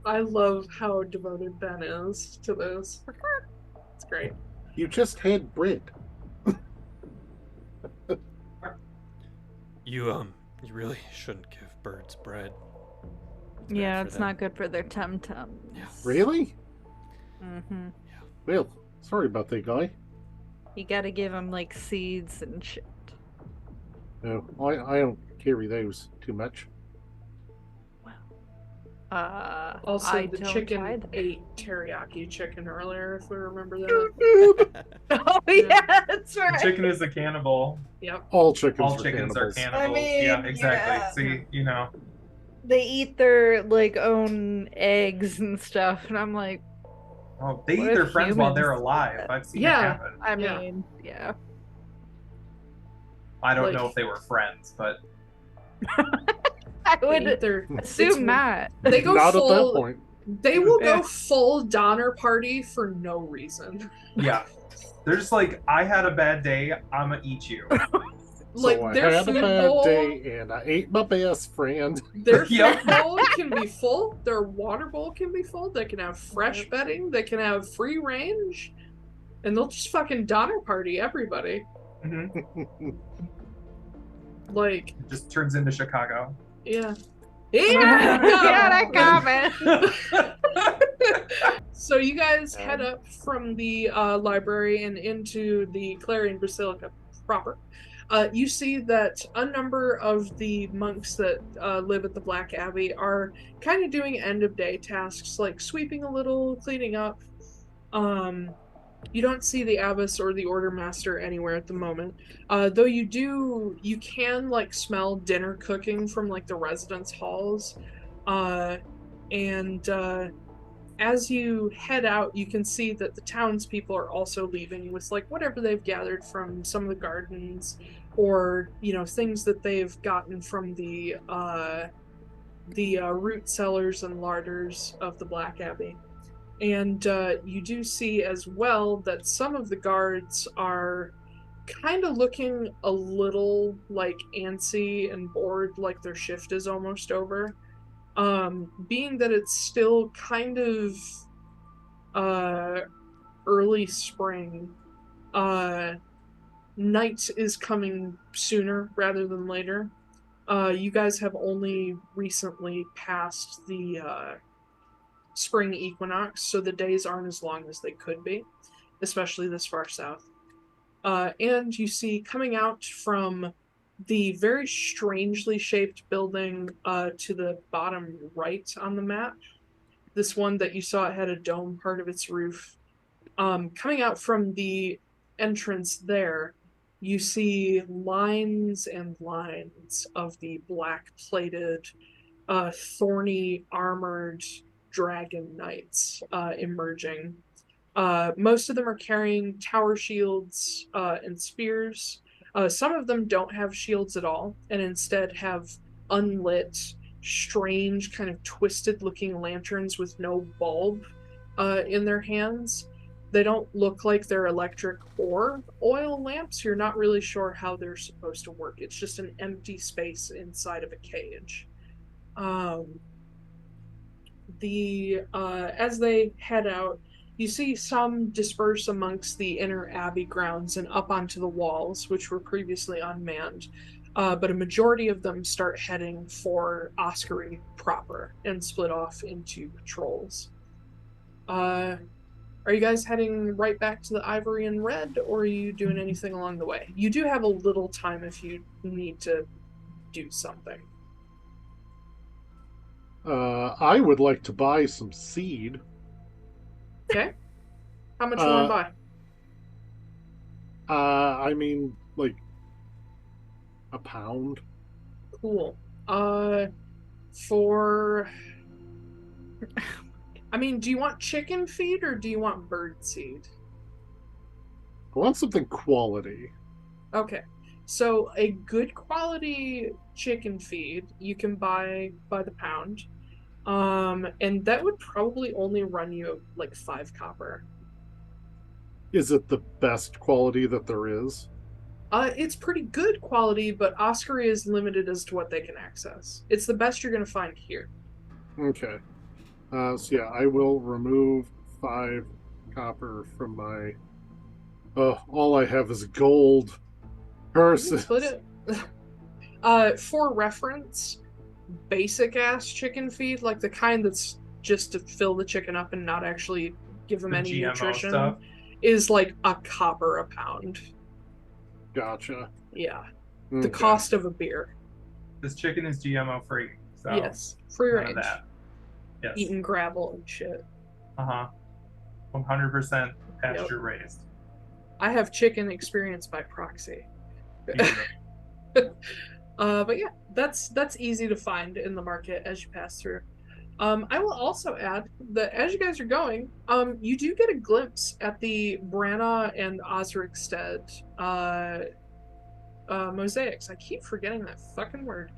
I love how devoted Ben is to this. It's great. You just had bread. You really shouldn't give birds bread. It's bad Yeah, for it's them. not good for their tum-tums. Yeah. Really? Mm-hmm. Well, sorry about that, guy. You gotta give them, like, seeds and shit. No, I don't carry those too much. Also, I the don't chicken either. ate teriyaki chicken earlier, if we remember that. Oh, yeah, that's The right. chicken is a cannibal. Yep. All chickens All are chickens cannibals. are cannibals. I mean, yeah, exactly. yeah. See, you know. They eat their, like, own eggs and stuff, and I'm like, Oh, they What eat their if friends while they're humans do alive. that? I've seen Yeah. it happen. I Yeah. mean, yeah. I don't Like- know if they were friends, but I They would eat their, assume not. they go Not at that full. point. They will Yeah. go full Donner Party for no reason. yeah. They're just like, I had a bad day, I'ma eat you. Like So I their had food a bad bowl, day and I ate my best friend. their food Yep. bowl can be full. Their water bowl can be full. They can have fresh bedding. They can have free range, and they'll just fucking Donner Party everybody. hmm Like, It just turns into Chicago. yeah. Yeah, that comment. So you guys head up from the library and into the Clarion Basilica proper. You see that a number of the monks that live at the Black Abbey are kind of doing end of day tasks like sweeping a little, cleaning up. You don't see the abbess or the order master anywhere at the moment. Though you can like smell dinner cooking from like the residence halls. And as you head out, you can see that the townspeople are also leaving with like whatever they've gathered from some of the gardens, or things that they've gotten from the root cellars and larders of the Black Abbey. And you do see as well that some of the guards are kind of looking a little like antsy and bored, like their shift is almost over. Being that it's still kind of early spring, night is coming sooner rather than later. You guys have only recently passed the spring equinox, so the days aren't as long as they could be, especially this far south. And you see coming out from the very strangely shaped building to the bottom right on the map, this one that you saw had a dome part of its roof, coming out from the entrance there, you see lines and lines of the black-plated, thorny, armored dragon knights emerging. Most of them are carrying tower shields and spears. Some of them don't have shields at all, and instead have unlit, strange, kind of twisted-looking lanterns with no bulb in their hands. They don't look like they're electric or oil lamps. You're not really sure how they're supposed to work. It's just an empty space inside of a cage. As they head out, you see some disperse amongst the inner abbey grounds and up onto the walls, which were previously unmanned. But a majority of them start heading for Oskory proper and split off into patrols. Are you guys heading right back to the Ivory and Red, or are you doing anything along the way? You do have a little time if you need to do something. I would like to buy some seed. Okay. How much you want to buy? I mean, like a pound. Cool. Do you want chicken feed or do you want bird seed? I want something quality. Okay. So a good quality chicken feed you can buy by the pound. And that would probably only run you like 5 copper. Is it the best quality that there is? It's pretty good quality, but Oskory is limited as to what they can access. It's the best you're gonna find here. Okay. So yeah, I will remove 5 copper from my... all I have is gold. Curses. Split it. For reference, basic ass chicken feed, like the kind that's just to fill the chicken up and not actually give them any GMO nutrition, stuff. is like a copper a pound. Gotcha. Yeah. Okay. The cost of a beer. This chicken is GMO free. So Yes. Free none of range. that. Yes. Eating gravel and shit. 100% pasture raised. I have chicken experience by proxy. But yeah, that's easy to find in the market as you pass through. I will also add that as you guys are going, you do get a glimpse at the Branna and Osricstead mosaics. I keep forgetting that fucking word.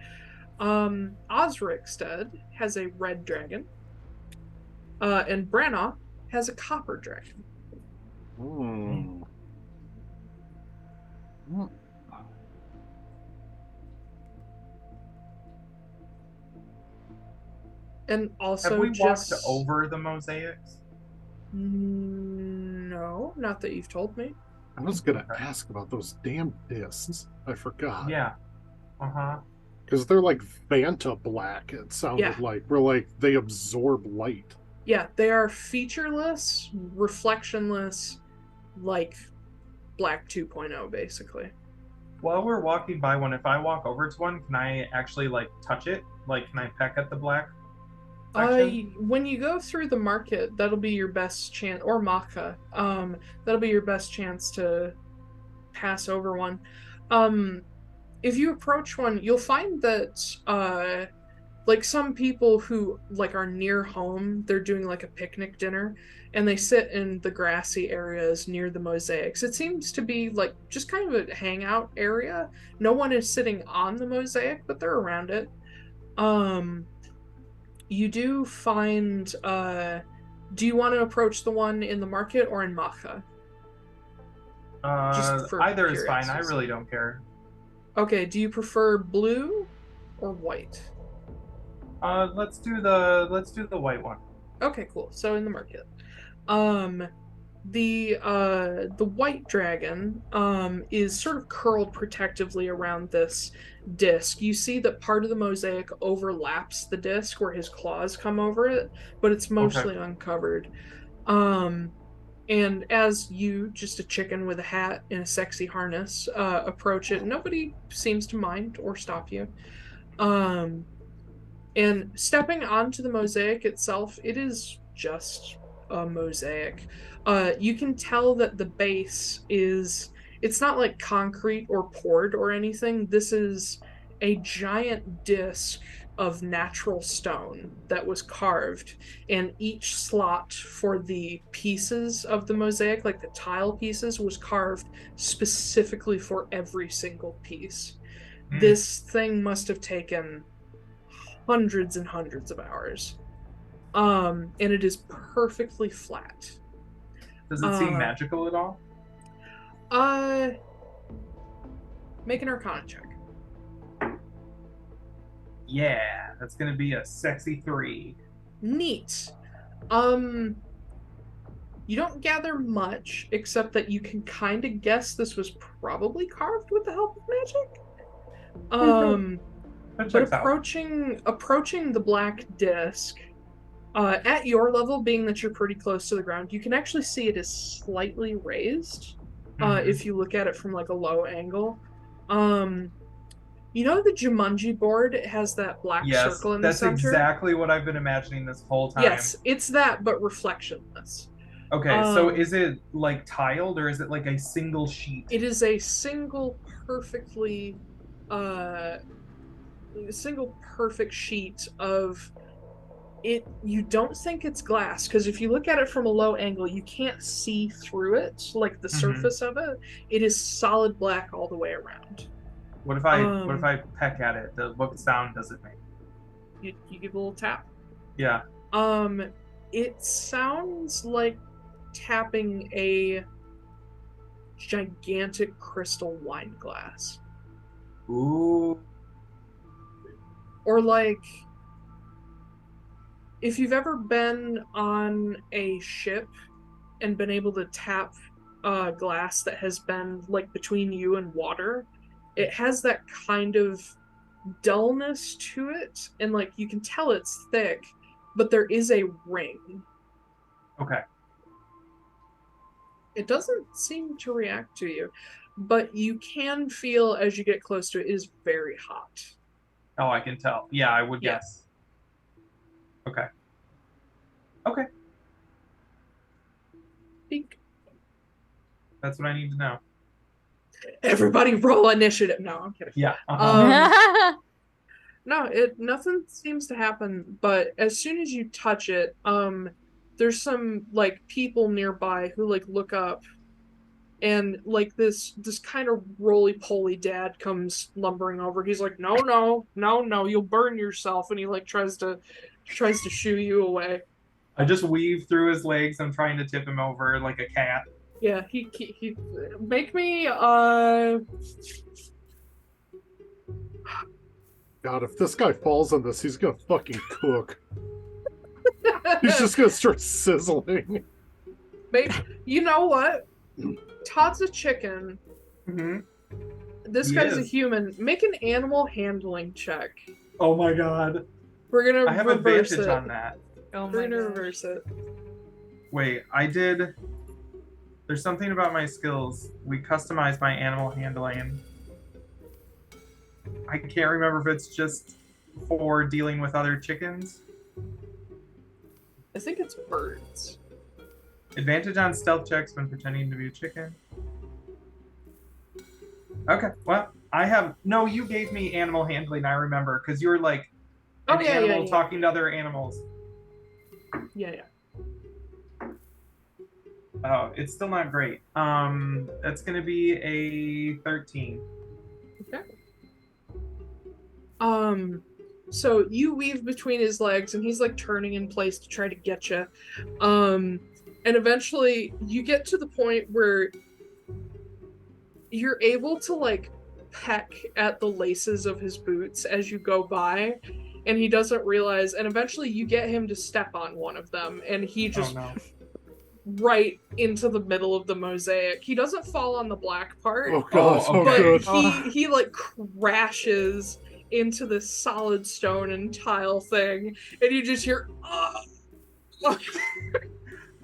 Osricstead has a red dragon, and Branna has a copper dragon. Hmm. And also, have we just walked over the mosaics? No, not that you've told me. I was gonna ask about those damn discs. I forgot. Yeah. Because they're like Vanta black, it sounded like. Where like they absorb light. Yeah, they are featureless, reflectionless, like Black 2.0, basically. While we're walking by one, if I walk over to one, can I actually like touch it? Like, can I peck at the black section? When you go through the market, that'll be your best chance, or Maka, that'll be your best chance to pass over one. If you approach one, you'll find that like some people who like are near home, they're doing like a picnic dinner and they sit in the grassy areas near the mosaics. It seems to be like just kind of a hangout area. No one is sitting on the mosaic, but they're around it. You do find do you want to approach the one in the market or in Maka? Either is fine. I really don't care. Okay, do you prefer blue or white? Let's do the white one. Okay, cool. So in the market. The white dragon is sort of curled protectively around this disc. You see that part of the mosaic overlaps the disc where his claws come over it, but it's mostly uncovered. And as you, just a chicken with a hat and a sexy harness, approach it, nobody seems to mind or stop you. And stepping onto the mosaic itself, it is just a mosaic. You can tell that the base it's not like concrete or poured or anything. This is a giant disc of natural stone that was carved, and each slot for the pieces of the mosaic, like the tile pieces, was carved specifically for every single piece. This thing must have taken hundreds and hundreds of hours. And it is perfectly flat. Does it seem magical at all? Make an Arcana check. Yeah, that's gonna be a sexy 3. Neat. You don't gather much, except that you can kind of guess this was probably carved with the help of magic. But approaching the black disc, At your level, being that you're pretty close to the ground, you can actually see it is slightly raised. If you look at it from like a low angle. You know the Jumanji board has that black circle in the center? That's exactly what I've been imagining this whole time. Yes, it's that, but reflectionless. Okay, so is it like tiled or is it like a single sheet? It is a single perfect sheet of it. You don't think it's glass, because if you look at it from a low angle, you can't see through it, like the surface of it. It is solid black all the way around. What if I peck at it? What sound does it make? You give a little tap. Yeah. It sounds like tapping a gigantic crystal wine glass. Ooh. Or like, if you've ever been on a ship and been able to tap glass that has been like between you and water, it has that kind of dullness to it, and like you can tell it's thick, but there is a ring. Okay. It doesn't seem to react to you, but you can feel as you get close to it, it is very hot. Oh, I can tell. Yeah, I would guess. Okay. Okay. Think. That's what I need to know. Everybody roll initiative. No, I'm kidding. Yeah. No, nothing seems to happen, but as soon as you touch it, there's some like people nearby who like look up, and like this kind of roly-poly dad comes lumbering over. He's like, no, you'll burn yourself, and he like tries to shoo you away. I just weave through his legs. I'm trying to tip him over like a cat. Yeah, he make me God, if this guy falls on this, he's gonna fucking cook. He's just gonna start sizzling. You know what? Todd's a chicken. Mm-hmm. This guy's a human. Make an animal handling check. Oh my god. We're gonna I have reverse advantage it. on that. Oh my We're gonna gosh. reverse it. Wait, I did. There's something about my skills. We customized my animal handling. I can't remember if it's just for dealing with other chickens. I think it's birds. Advantage on stealth checks when pretending to be a chicken. Okay, well, I have... No, you gave me animal handling, I remember, because you were like an animal talking to other animals. Yeah. Oh, it's still not great. That's gonna be a 13. Okay. So you weave between his legs, and he's like turning in place to try to get you. And eventually you get to the point where you're able to like peck at the laces of his boots as you go by, and he doesn't realize, and eventually you get him to step on one of them, and he just right into the middle of the mosaic. He doesn't fall on the black part. Oh god, but good. he like crashes into this solid stone and tile thing, and you just hear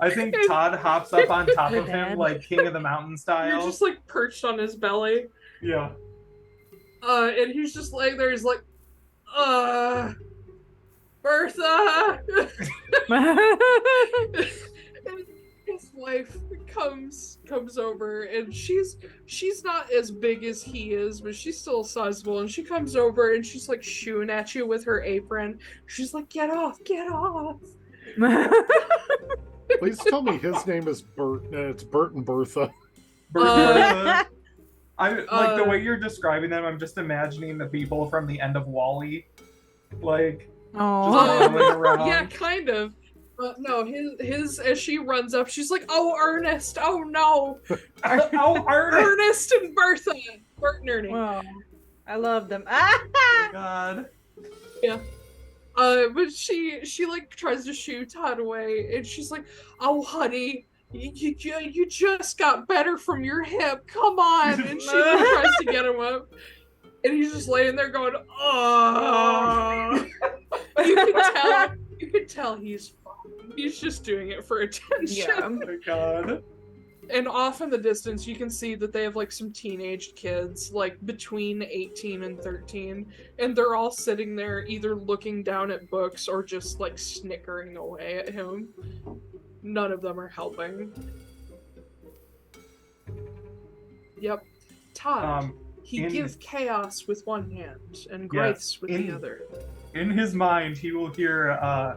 I think Todd hops up on top of him like King of the Mountain style. You're just like perched on his belly. Yeah. And he's just laying there, he's like, Bertha! And his wife comes over, and she's not as big as he is, but she's still sizable, and she comes over and she's like shooing at you with her apron. She's like, get off! Please tell me his name is Bert, and it's Bert and Bertha. Bertha. I like the way you're describing them. I'm just imagining the people from the end of WALL-E, like just rolling around. Yeah, kind of. No, his as she runs up, she's like, "Oh, Ernest! Oh no! Oh, Ernest and Bertha, Bert and Ernie." Wow. I love them. God. Yeah. But she like tries to shoo Todd away, and she's like, "Oh, honey, you just got better from your hip. Come on!" And she like, tries to get him up, and he's just laying there going, "Oh." You can tell You can tell he's just doing it for attention. Yeah. Oh my god. And off in the distance, you can see that they have like some teenaged kids, like between 18 and 13, and they're all sitting there either looking down at books or just like snickering away at him. None of them are helping. Yep. Todd, he gives chaos with one hand and grace with the other. In his mind, he will hear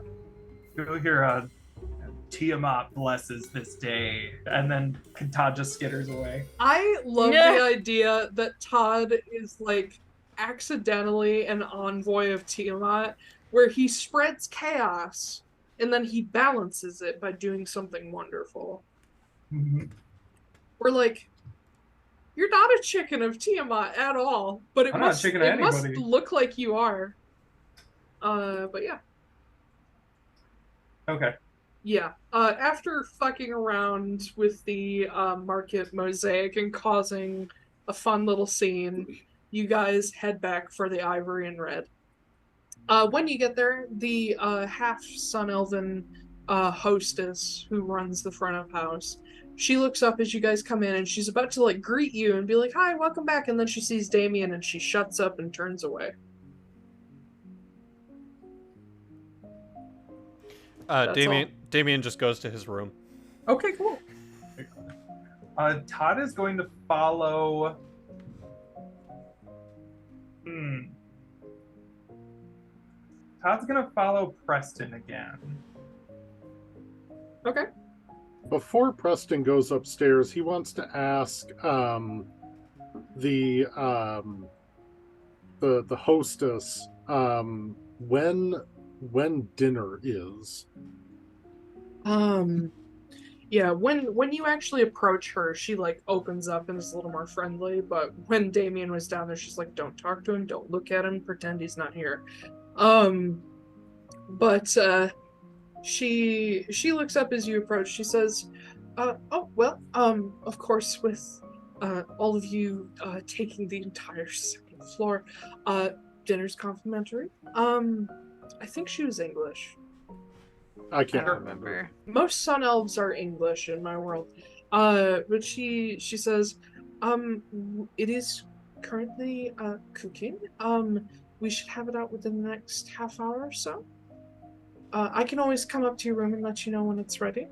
Tiamat blesses this day, and then Todd just skitters away. I love the idea that Todd is like accidentally an envoy of Tiamat, where he spreads chaos and then he balances it by doing something wonderful. We're like, you're not a chicken of Tiamat at all, but it must look like you are. But yeah. Okay. Yeah. After fucking around with the market mosaic and causing a fun little scene, you guys head back for the Ivory and Red. When you get there, the half Sun Elven hostess who runs the front of house, she looks up as you guys come in and she's about to like greet you and be like, "Hi, welcome back," and then she sees Damian and she shuts up and turns away. Damian just goes to his room. Okay, cool. Todd is going to follow. Todd's going to follow Preston again. Okay. Before Preston goes upstairs, he wants to ask the hostess when dinner is. Yeah, when you actually approach her, she like opens up and is a little more friendly, but when Damian was down there, she's like, "Don't talk to him, don't look at him, pretend he's not here." She looks up as you approach. She says, of course, with all of you taking the entire second floor, dinner's complimentary. I think she was English. I can't remember. Most Sun Elves are English in my world. But she says, it is currently cooking. We should have it out within the next half hour or so. I can always come up to your room and let you know when it's ready.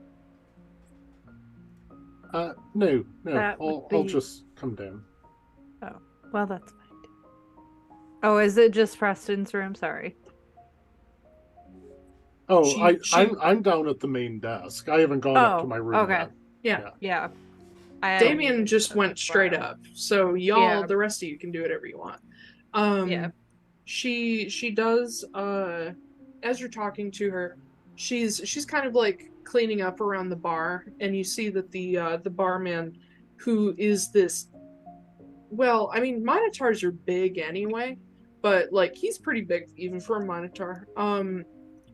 No. I'll just come down. Oh, well, that's fine. Oh, is it just Preston's room? Sorry. Oh, I'm down at the main desk. I haven't gone up to my room yet. Yeah. Damian just went straight up. So y'all, the rest of you can do whatever you want. She does, as you're talking to her, she's kind of like cleaning up around the bar, and you see that the barman, who is this, well, I mean, Minotaurs are big anyway, but like he's pretty big even for a Minotaur.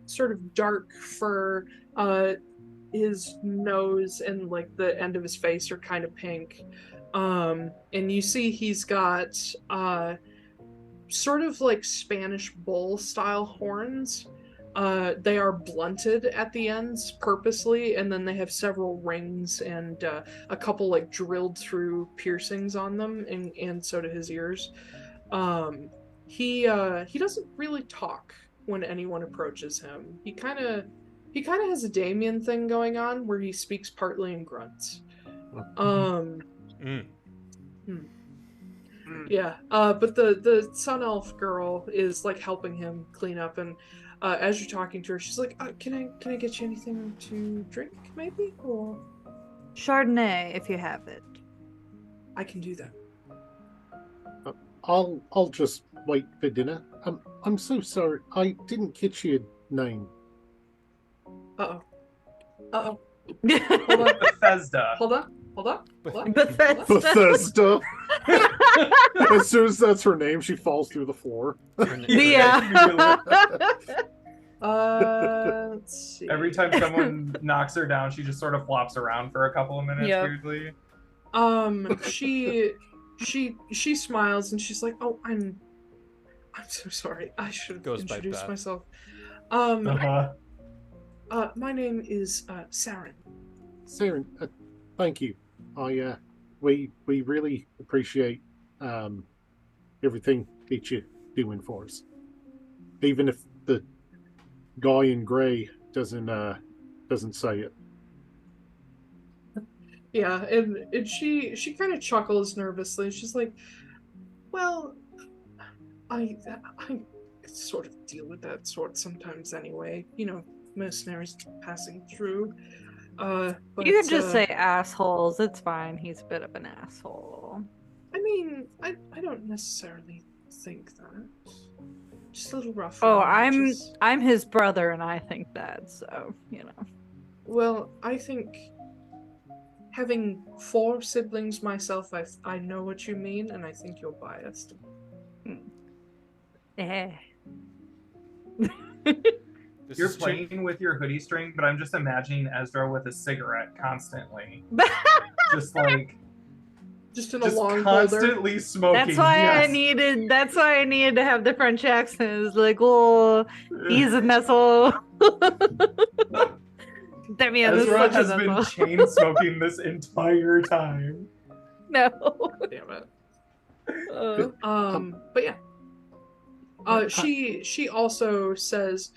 Sort of dark fur, his nose and like the end of his face are kind of pink. And you see he's got sort of like Spanish bull style horns. They are blunted at the ends purposely, and then they have several rings and a couple like drilled through piercings on them, and so do his ears. He doesn't really talk when anyone approaches him. He kind of has a Damian thing going on where he speaks partly in grunts. Yeah, but the Sun Elf girl is like helping him clean up, and as you're talking to her, she's like, "Can I get you anything to drink, maybe, or Chardonnay if you have it." I can do that. I'll just wait for dinner. I'm so sorry. I didn't catch your name. Uh-oh. Hold on. Bethesda. Hold on. What? Bethesda. As soon as that's her name, she falls through the floor. Yeah. Let's see. Every time someone knocks her down, she just sort of flops around for a couple of minutes, weirdly. She smiles and she's like, "Oh, I'm so sorry. I should have introduced myself. My name is Saren. Saren, thank you. We really appreciate everything that you're doing for us. Even if the guy in gray doesn't say it. Yeah, and she kind of chuckles nervously. She's like, "Well, I sort of deal with that sort sometimes anyway. You know, mercenaries passing through. But You can just say assholes. It's fine. He's a bit of an asshole. I mean, I don't necessarily think that. Just a little rough. Oh, around the edges. I'm his brother, and I think that. So Well, I think having 4 siblings myself, I know what you mean, and I think you're biased. This You're is playing with your hoodie string, but I'm just imagining Ezra with a cigarette constantly. Just like Just in a long holder. constantly smoking. That's why yes. That's why I needed to have the French accent. It's like, oh, he's an asshole. Damian is Ezra such has an been asshole. chain smoking this entire time. No. Damn it. But yeah. She also says,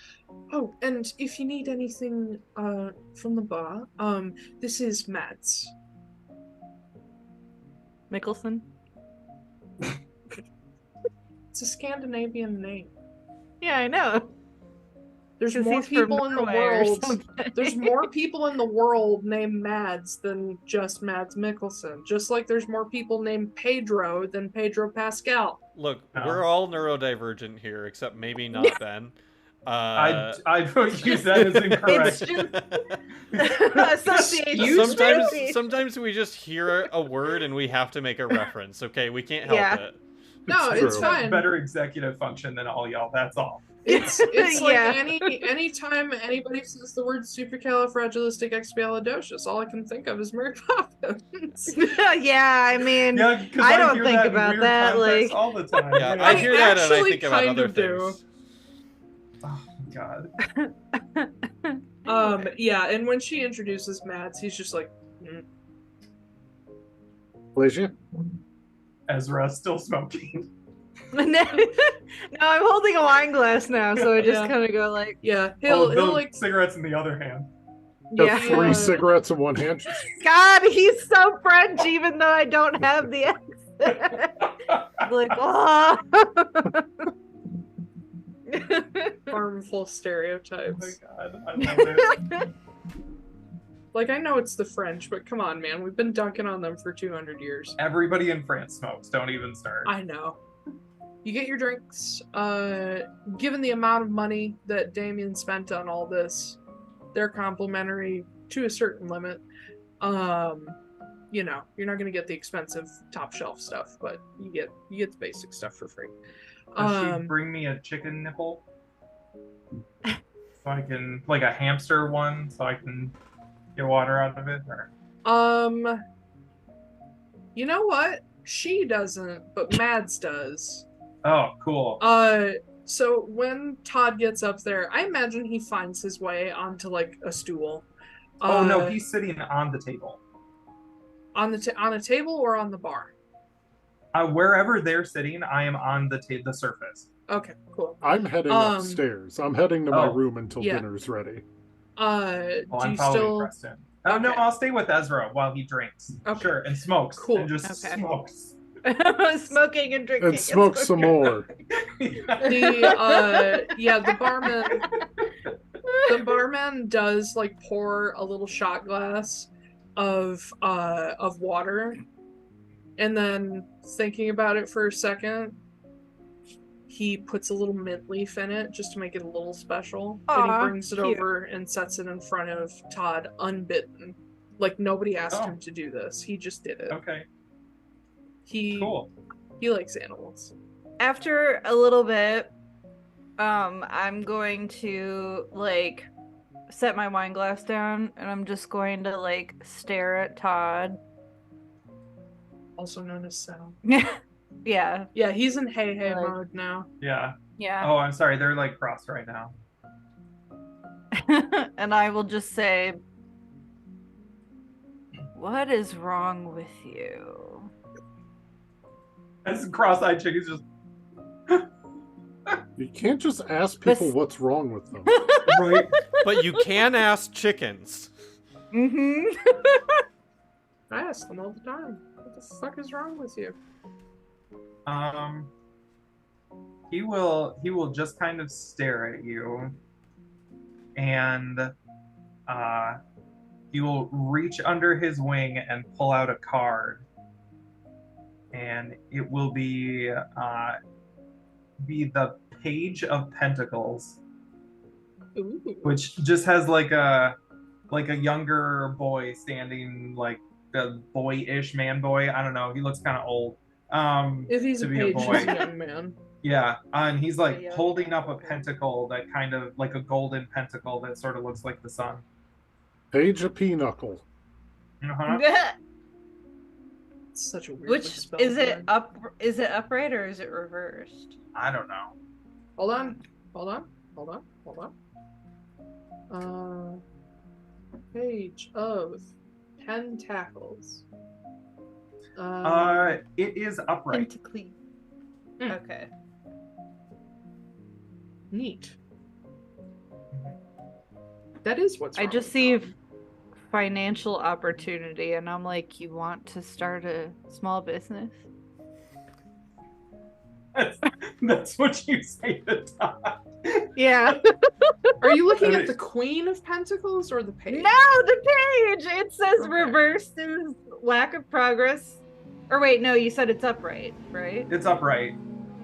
"Oh, and if you need anything from the bar, this is Mads." Mickelson? It's a Scandinavian name. Yeah, I know. There's 'Cause more he's from people in the Norway or world. something. There's more people in the world named Mads than just Mads Mikkelsen. Just like there's more people named Pedro than Pedro Pascal. Look, No. we're all neurodivergent here, except maybe not Ben. I don't use that as incorrect. Association. sometimes we just hear a word and we have to make a reference. Okay, we can't help Yeah. it. No, It's it's true. fine. Better executive function than all y'all. That's all. It's like Yeah. anytime anybody says the word supercalifragilisticexpialidocious, all I can think of is Mary Poppins. Yeah, I mean, Yeah, because I don't hear think that in about weird that, context like- all the time. Yeah, you know? I hear that and I actually think about kind other of do. things. Oh God. Yeah, and when she introduces Mads, he's just like, Pleasure. Ezra still smoking. no, I'm holding a wine glass now, so I just Yeah. kind of go like, yeah, Oh, he'll the like, cigarettes in the other hand. Got yeah. 3 cigarettes in one hand. God, he's so French, even though I don't have the accent. Like, oh. harmful Oh my stereotypes. God, I love it. Like, I know it's the French, but come on, man, we've been dunking on them for 200 years. Everybody in France smokes. Don't even start. I know. You get your drinks. Given the amount of money that Damian spent on all this, they're complimentary to a certain limit. You know, you're not gonna get the expensive top shelf stuff, but you get the basic stuff for free. Does she bring me a chicken nipple? So I can, like a hamster one, so I can get water out of it? Or... You know what? She doesn't, but Mads does. Oh, cool. So when Todd gets up there, I imagine he finds his way onto like a stool. Oh no, he's sitting on the table. On a table or on the bar. Wherever they're sitting, I am on the surface. Okay, cool. I'm heading upstairs. I'm heading to my room until yeah. dinner's ready. I'm do you following still? Preston. Oh no, Okay. I'll stay with Ezra while he drinks. Okay. Sure, and smokes. Cool. And just Okay. smokes. Smoking and drinking. And smoke some more. The barman does like pour a little shot glass of water, and then thinking about it for a second, he puts a little mint leaf in it just to make it a little special. And he Aw, brings it cute. over and sets it in front of Todd unbidden. Like nobody asked Oh. him to do this. He just did it. Okay, He cool. he likes animals. After a little bit, I'm going to like set my wine glass down, and I'm just going to like stare at Todd. Also known as Sal. Yeah, Yeah, he's in hey Like- mode now. Yeah. yeah. Oh, I'm sorry. They're like crossed right now. And I will just say, what is wrong with you? This cross-eyed chick is just You can't just ask people Bes- what's wrong with them. right. But you can ask chickens. Mm-hmm. I ask them all the time. What the fuck is wrong with you? He will just kind of stare at you, and he will reach under his wing and pull out a card, and it will be the Page of Pentacles, Ooh. which just has like a younger boy standing, like a boy-ish man boy. I don't know. He looks kind of old. If he's to a be page, a he's boy. a young man. Yeah, and he's like Yeah. holding up a pentacle that kind of like a golden pentacle that sort of looks like the sun. Page of Pinochle. Uh-huh. It's such a weird Which spell. is it word. up? Is it upright or is it reversed? I don't know. Hold on. Page of Pentacles. It is upright. Pentacly. Hmm. Okay. Neat. That is what's I wrong just with see Tom. financial opportunity, and I'm like, you want to start a small business? That's what you say to Todd. Yeah. Are you looking at the Queen of Pentacles or the page? No, the page. It says Okay. reversed is lack of progress. Or wait, no, you said it's upright, right? It's upright.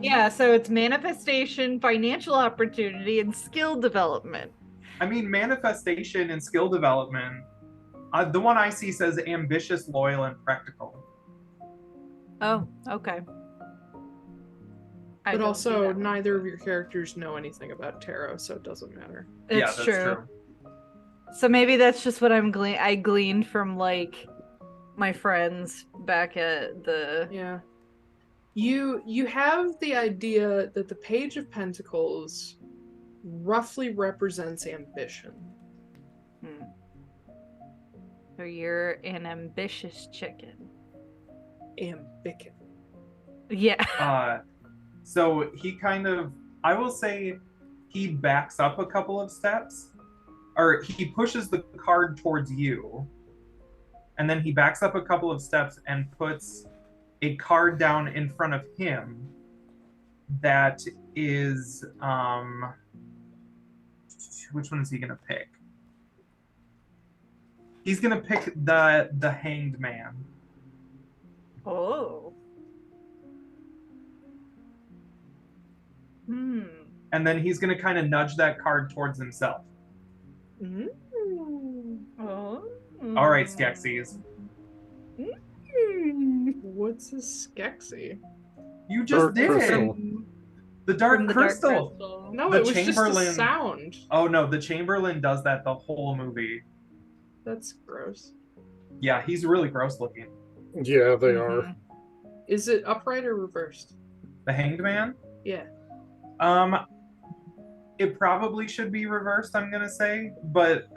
Yeah, so it's manifestation, financial opportunity, and skill development. I mean, manifestation and skill development. The one I see says ambitious, loyal, and practical. Oh, okay. I But don't see also, that one. neither of your characters know anything about tarot, so it doesn't matter. It's yeah, that's true. So maybe that's just what I gleaned from like my friends back at the Yeah. You have the idea that the Page of Pentacles roughly represents ambition. So you're an ambitious chicken. Ambition. Yeah. So he kind of, I will say, he backs up a couple of steps, or he pushes the card towards you, and then he backs up a couple of steps and puts a card down in front of him that is, which one is he gonna pick? He's gonna pick the Hanged Man. Oh. And then he's gonna kind of nudge that card towards himself. Mm. Oh. All right, Skeksis. What's a Skexy? You just Dark did crystal. it. The dark From the crystal. Dark Crystal. No, The it was just Chamberlain- a sound. Oh no, the Chamberlain does that the whole movie. That's gross. Yeah, he's really gross looking. Yeah, they are. Mhm. Is it upright or reversed? The Hanged Man. Yeah. It probably should be reversed, I'm gonna say, but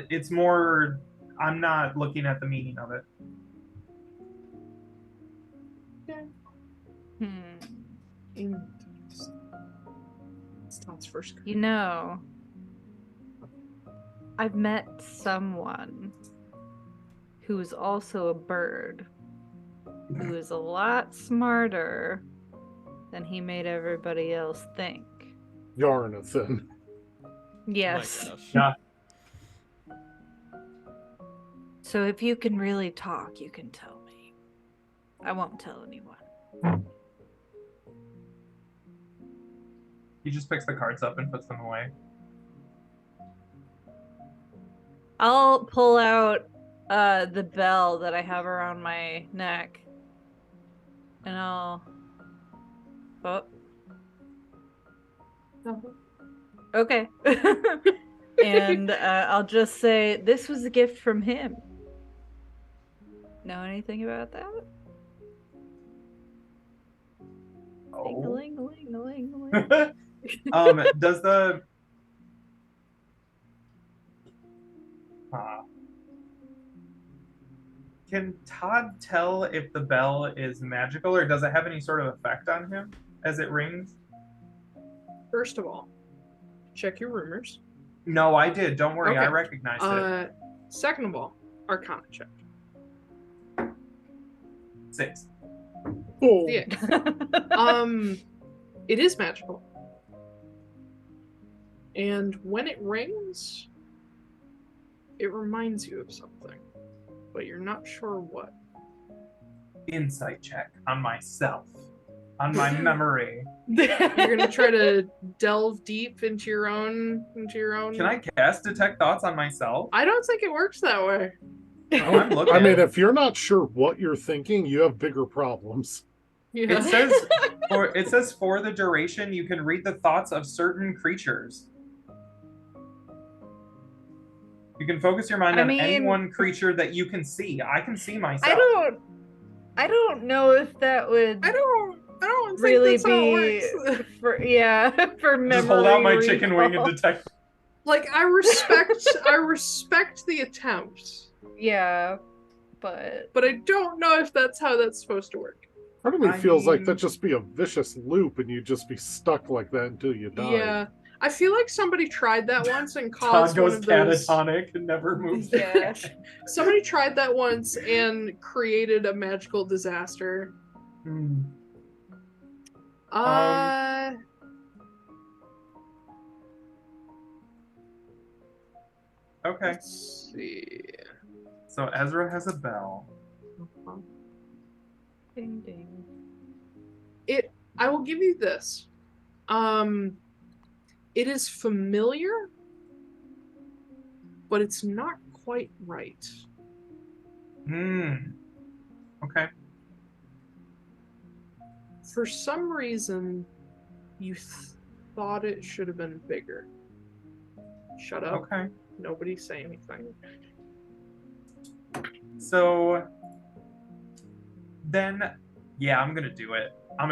it's more. I'm not looking at the meaning of it. It's Todd's first. You know, I've met someone who's also a bird who is a lot smarter than he made everybody else think. Yarnathan. Yes. My gosh. Yeah. So if you can really talk, you can tell me. I won't tell anyone. He just picks the cards up and puts them away. I'll pull out the bell that I have around my neck. And I'll... Oh. Okay. And I'll just say, this was a gift from him. Know anything about that? Oh. Ding-a-ling-a-ling-a-ling-a-ling. Does the Can Todd tell if the bell is magical, or does it have any sort of effect on him as it rings? First of all, check your rumors. No, I did. Don't worry, I Okay. recognized it. Second of all, Arcana check. 6. Oh, Yeah. It is magical. And when it rings, it reminds you of something, but you're not sure what. Insight check on myself, on my memory. You're gonna try to delve deep into your own. Can I cast detect thoughts on myself? I don't think it works that way. Oh, I'm looking. I mean, if you're not sure what you're thinking, you have bigger problems. Yeah. It says for the duration you can read the thoughts of certain creatures. You can focus your mind on any one creature that you can see. I can see myself. I don't know if that would I don't think really that's how be it works. for memory. Just hold out my recall. chicken wing and detect. Like, I respect the attempt, Yeah, but but I don't know if that's how that's supposed to work. Part of me I feels like mean- that'd just be a vicious loop and you'd just be stuck like that until you die. Yeah. I feel like somebody tried that once and Todd caused one goes of those. catatonic and never moves. yeah. Somebody tried that once and created a magical disaster. Hmm. Okay. Let's see. So Ezra has a bell. Ding ding. I will give you this. It is familiar, but it's not quite right. Okay. For some reason, you thought it should have been bigger. Shut up. Okay. Nobody say anything. So then, yeah, I'm gonna do it. I'm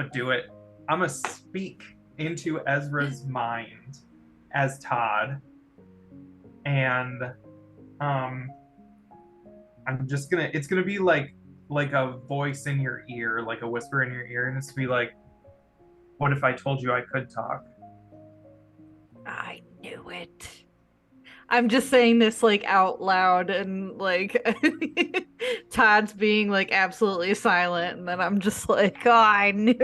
gonna speak into Ezra's mind as Todd, and I'm just gonna. It's gonna be like a voice in your ear, like a whisper in your ear, and it's gonna be like, "What if I told you I could talk?" I knew it. I'm just saying this like out loud and like Todd's being like absolutely silent and then I'm just like, oh, I knew.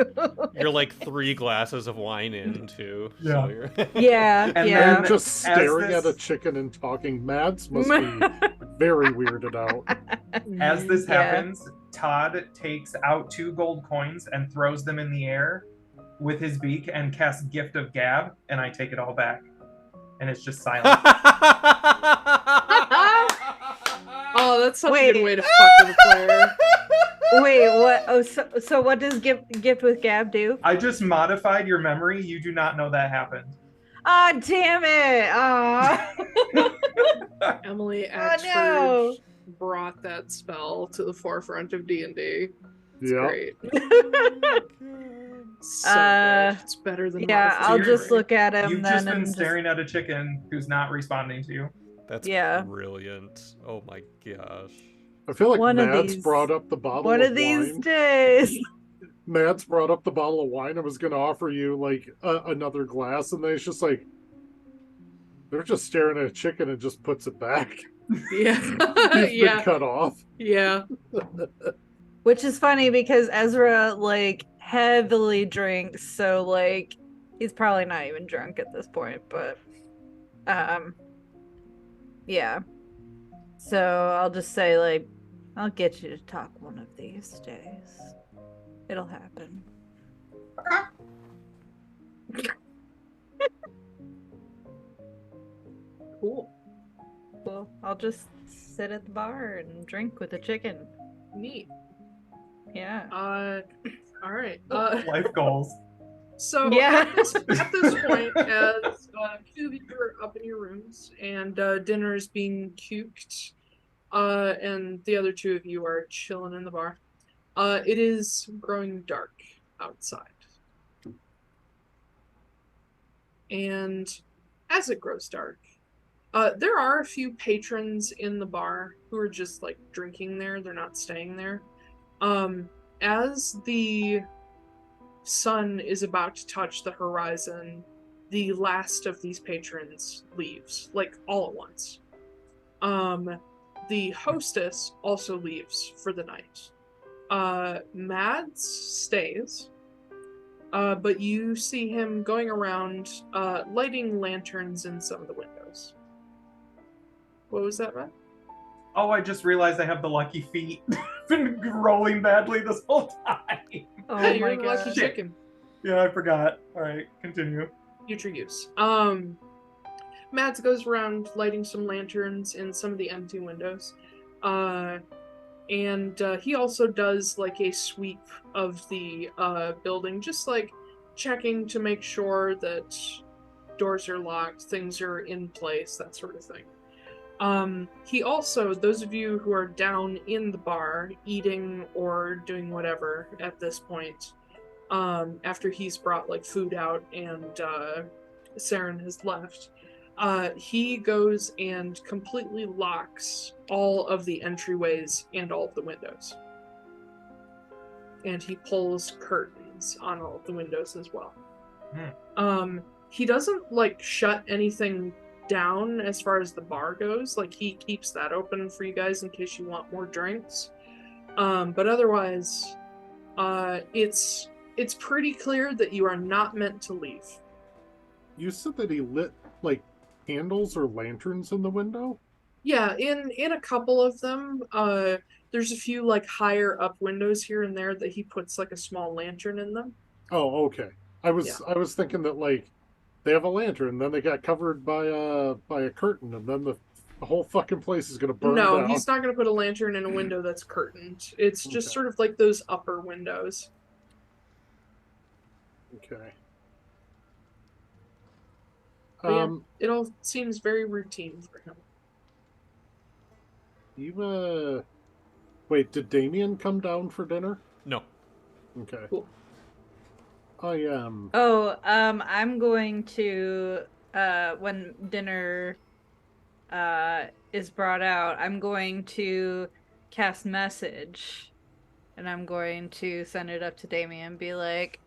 You're like 3 glasses of wine in too. Yeah. So you're Yeah, And yeah. And just staring as at a chicken and talking. Mads must be very weirded out. As this Yeah. happens, Todd takes out 2 gold coins and throws them in the air with his beak and casts Gift of Gab, and I take it all back. And it's just silent. Oh, that's such a Wait. good way to fuck with a player. Wait, what? Oh, so what does gift with Gab do? I just modified your memory. You do not know that happened. Ah, damn it! Ah. Emily Oh, Atlaran no. brought that spell to the forefront of D&D. It's Yeah. great. So good. It's better than Yeah, modified I'll Seriously. just look at him You've then just been and staring at a chicken who's not responding to you. That's Yeah. brilliant. Oh my gosh. I feel like One of Mads these- brought up the bottle one of of these wine. days. Mads brought up the bottle of wine and was going to offer you like another glass, and then it's just like they're just staring at a chicken and just puts it back. Yeah. He's Yeah. been cut off. Yeah. Which is funny because Ezra like heavily drinks, so like he's probably not even drunk at this point, but yeah. So I'll just say like I'll get you to talk one of these days. It'll happen. Cool. Well, I'll just sit at the bar and drink with a chicken. Neat. Yeah. All right. Life goals. So Yeah. at this point, as two of you are up in your rooms and dinner is being cooked, and the other 2 of you are chilling in the bar, it is growing dark outside. And as it grows dark, There are a few patrons in the bar who are just like drinking there. They're not staying there. As the sun is about to touch the horizon, the last of these patrons leaves, like all at once. The hostess also leaves for the night. Mads stays, but you see him going around, lighting lanterns in some of the windows. What was that, Matt? Oh, I just realized I have the lucky feet. Been rolling badly this whole time. Oh Hey, my you're the lucky god. chicken. Yeah, I forgot. All right, continue. Future use. Mads goes around lighting some lanterns in some of the empty windows. And he also does like a sweep of the building, just like checking to make sure that doors are locked, things are in place, that sort of thing. He also, those of you who are down in the bar, eating or doing whatever at this point, after he's brought like food out and Saren has left, he goes and completely locks all of the entryways and all of the windows. And he pulls curtains on all of the windows as well. He doesn't like shut anything down as far as the bar goes. Like he keeps that open for you guys in case you want more drinks. But otherwise, it's pretty clear that you are not meant to leave. You said that he lit like candles or lanterns in the window? Yeah, in a couple of them, there's a few like higher up windows here and there that he puts like a small lantern in them. Oh, okay. I was thinking that like they have a lantern, then they got covered by a curtain, and then the whole fucking place is gonna burn No, down. he's not going to put a lantern in a window that's curtained. It's just Okay. sort of like those upper windows. Okay. But yeah, it all seems very routine for him. You wait, did Damian come down for dinner? No. Okay. Cool. I'm going to when dinner is brought out, I'm going to cast message, and I'm going to send it up to Damian and be like,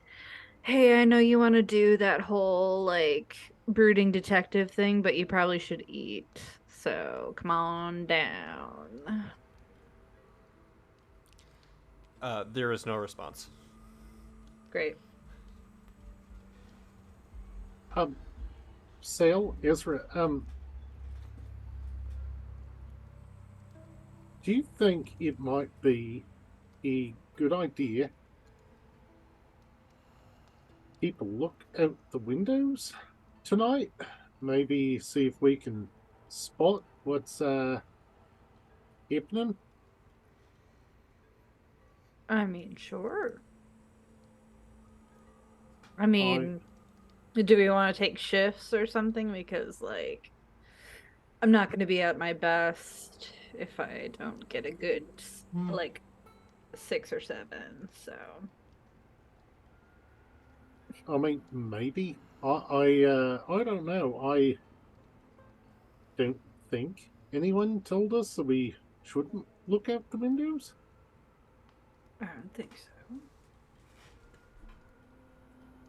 hey, I know you want to do that whole like brooding detective thing, but you probably should eat, so come on down. There is no response. Great. Sale, Ezra, do you think it might be a good idea keep a look out the windows tonight? Maybe see if we can spot what's happening? I mean, sure. I mean, do we want to take shifts or something? Because, like, I'm not going to be at my best if I don't get a good, like, 6 or 7, so. I mean, maybe. I don't know. I don't think anyone told us that we shouldn't look out the windows. I don't think so.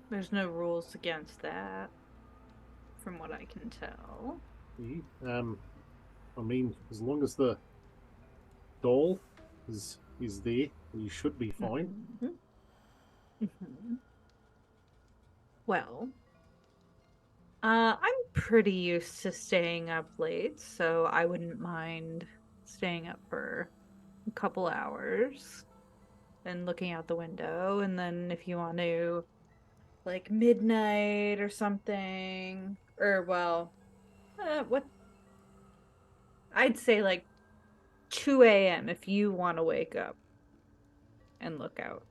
There's no rules against that, from what I can tell. Yeah, I mean, as long as the doll is there, you should be fine. Mm-hmm. Mm-hmm. Well, I'm pretty used to staying up late, so I wouldn't mind staying up for a couple hours and looking out the window. And then if you want to, like, midnight or something, or well, what? I'd say like 2 a.m. if you want to wake up and look out,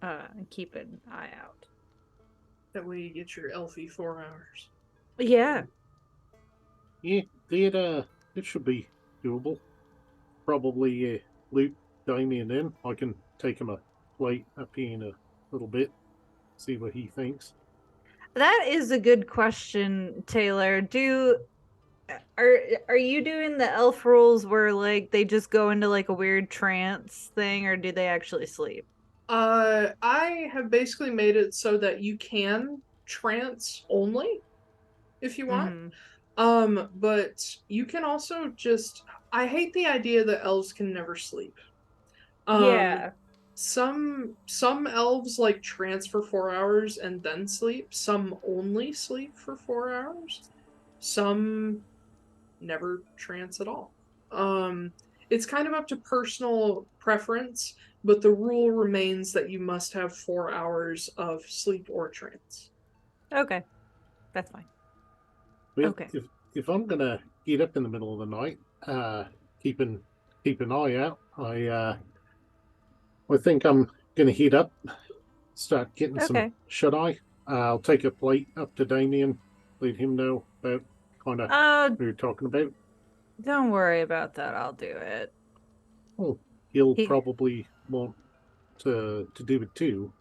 and keep an eye out. That way you get your Elfie 4 hours. Yeah. Yeah, it should be doable. Probably loop Damian in. I can take him a plate up here in a little bit, see what he thinks. That is a good question, Taiylor. are you doing the elf rules where like they just go into like a weird trance thing, or do they actually sleep? I have basically made it so that you can trance only if you want. Mhm. But you can also just I hate the idea that elves can never sleep. Um Yeah. some elves like trance for 4 hours and then sleep. Some only sleep for 4 hours. Some never trance at all. It's kind of up to personal preference, but the rule remains that you must have 4 hours of sleep or trance. Okay. That's fine. Well, Okay. if I'm gonna get up in the middle of the night, keep an eye out. I think I'm gonna heat up, start getting some Okay. shut eye. I'll take a plate up to Damian, let him know about kind of Uh, what you're talking about. don't worry about that. I'll do it. Oh, he'll He probably want to do it too.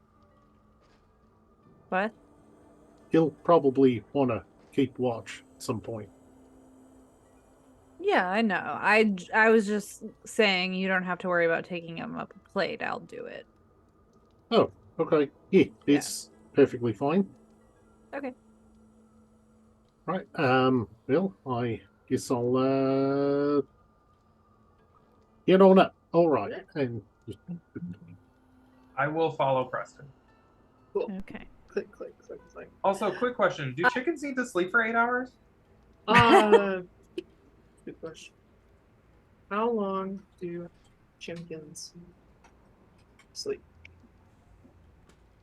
what? He'll probably want to keep watch at some point. Yeah, I know. I was just saying you don't have to worry about taking him up a plate. I'll do it. Oh, okay. Yeah, Yeah. it's perfectly fine. Okay. Right. Well, I guess I'll get on up. All right. And I will follow Preston. Cool. Okay. Click, click, click, click. Also, quick question: do chickens need to sleep for 8 hours? Uh, good question. How long do chickens sleep?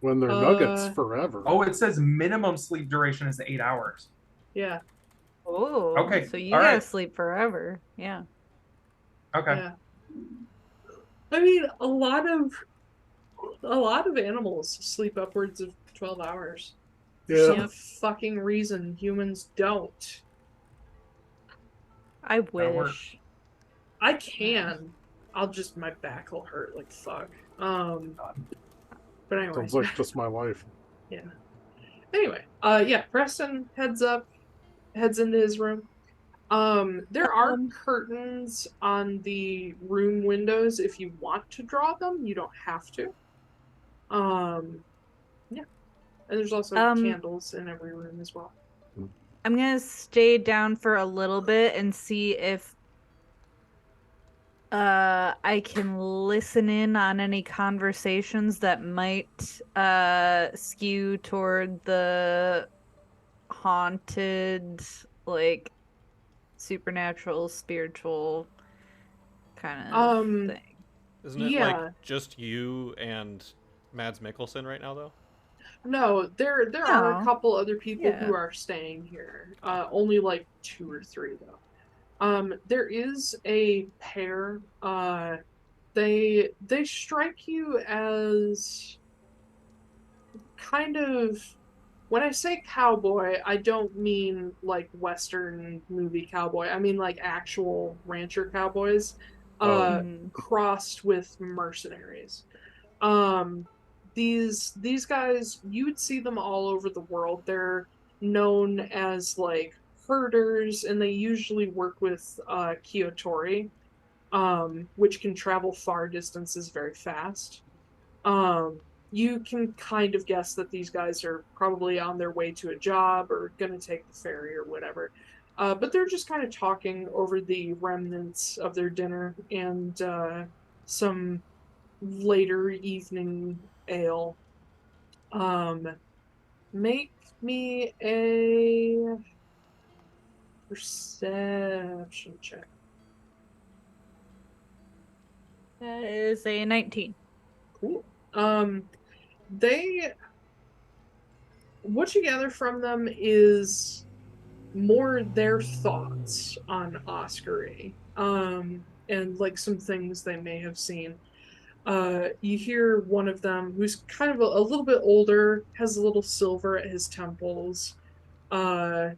when they're nuggets Uh, forever. Oh, it says minimum sleep duration is 8 hours. yeah, Oh, Okay, so you all gotta right. sleep forever. Yeah. Okay. yeah. I mean, a lot of animals sleep upwards of 12 hours. For Yeah. some Yep. fucking reason, humans don't. I That works. wish. I can. I'll just my back will hurt like fuck. But anyway. Sounds like just my life. Yeah. Anyway, yeah, Preston heads into his room. There are Um, curtains on the room windows if you want to draw them. You don't have to. Yeah. And there's also um, candles in every room as well. I'm gonna stay down for a little bit and see if I can listen in on any conversations that might skew toward the haunted, like supernatural, spiritual kind of Um, thing. Isn't it like yeah. just you and Mads Mikkelsen right now, though? No, there are a No. couple other people who Yeah. are staying here. Only like 2 or 3 though. There is a pair. They strike you as kind of when I say cowboy, I don't mean like Western movie cowboy. I mean like actual rancher cowboys, Oh, Mhm. crossed with mercenaries. Um, these guys, you would see them all over the world. They're known as like herders, and they usually work with Kyotori, which can travel far distances very fast. Um, you can kind of guess that these guys are probably on their way to a job or going to take the ferry or whatever. But they're just kind of talking over the remnants of their dinner and some later evening ale. Um, make me a perception check. That is a 19. Cool. They what you gather from them is more their thoughts on Oskory, and like some things they may have seen. You hear one of them who's kind of a little bit older, has a little silver at his temples. Uh,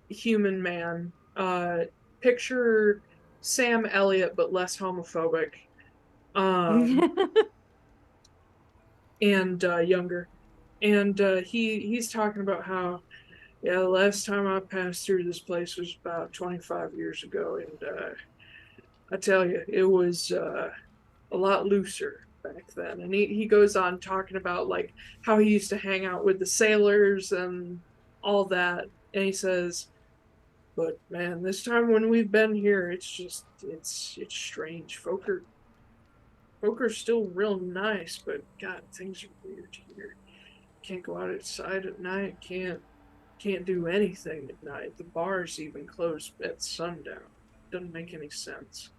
Human man. Picture Sam Elliott, but less homophobic. Um, and younger. And he's talking about how Yeah, the last time I passed through this place was about 25 years ago, and I tell you, it was a lot looser back then. And he goes on talking about like how he used to hang out with the sailors and all that. And he says, "But man, this time when we've been here, it's strange. Folk are still real nice, but God, things are weird here. Can't go outside at night. Can't do anything at night. The bars even close at sundown. Doesn't make any sense."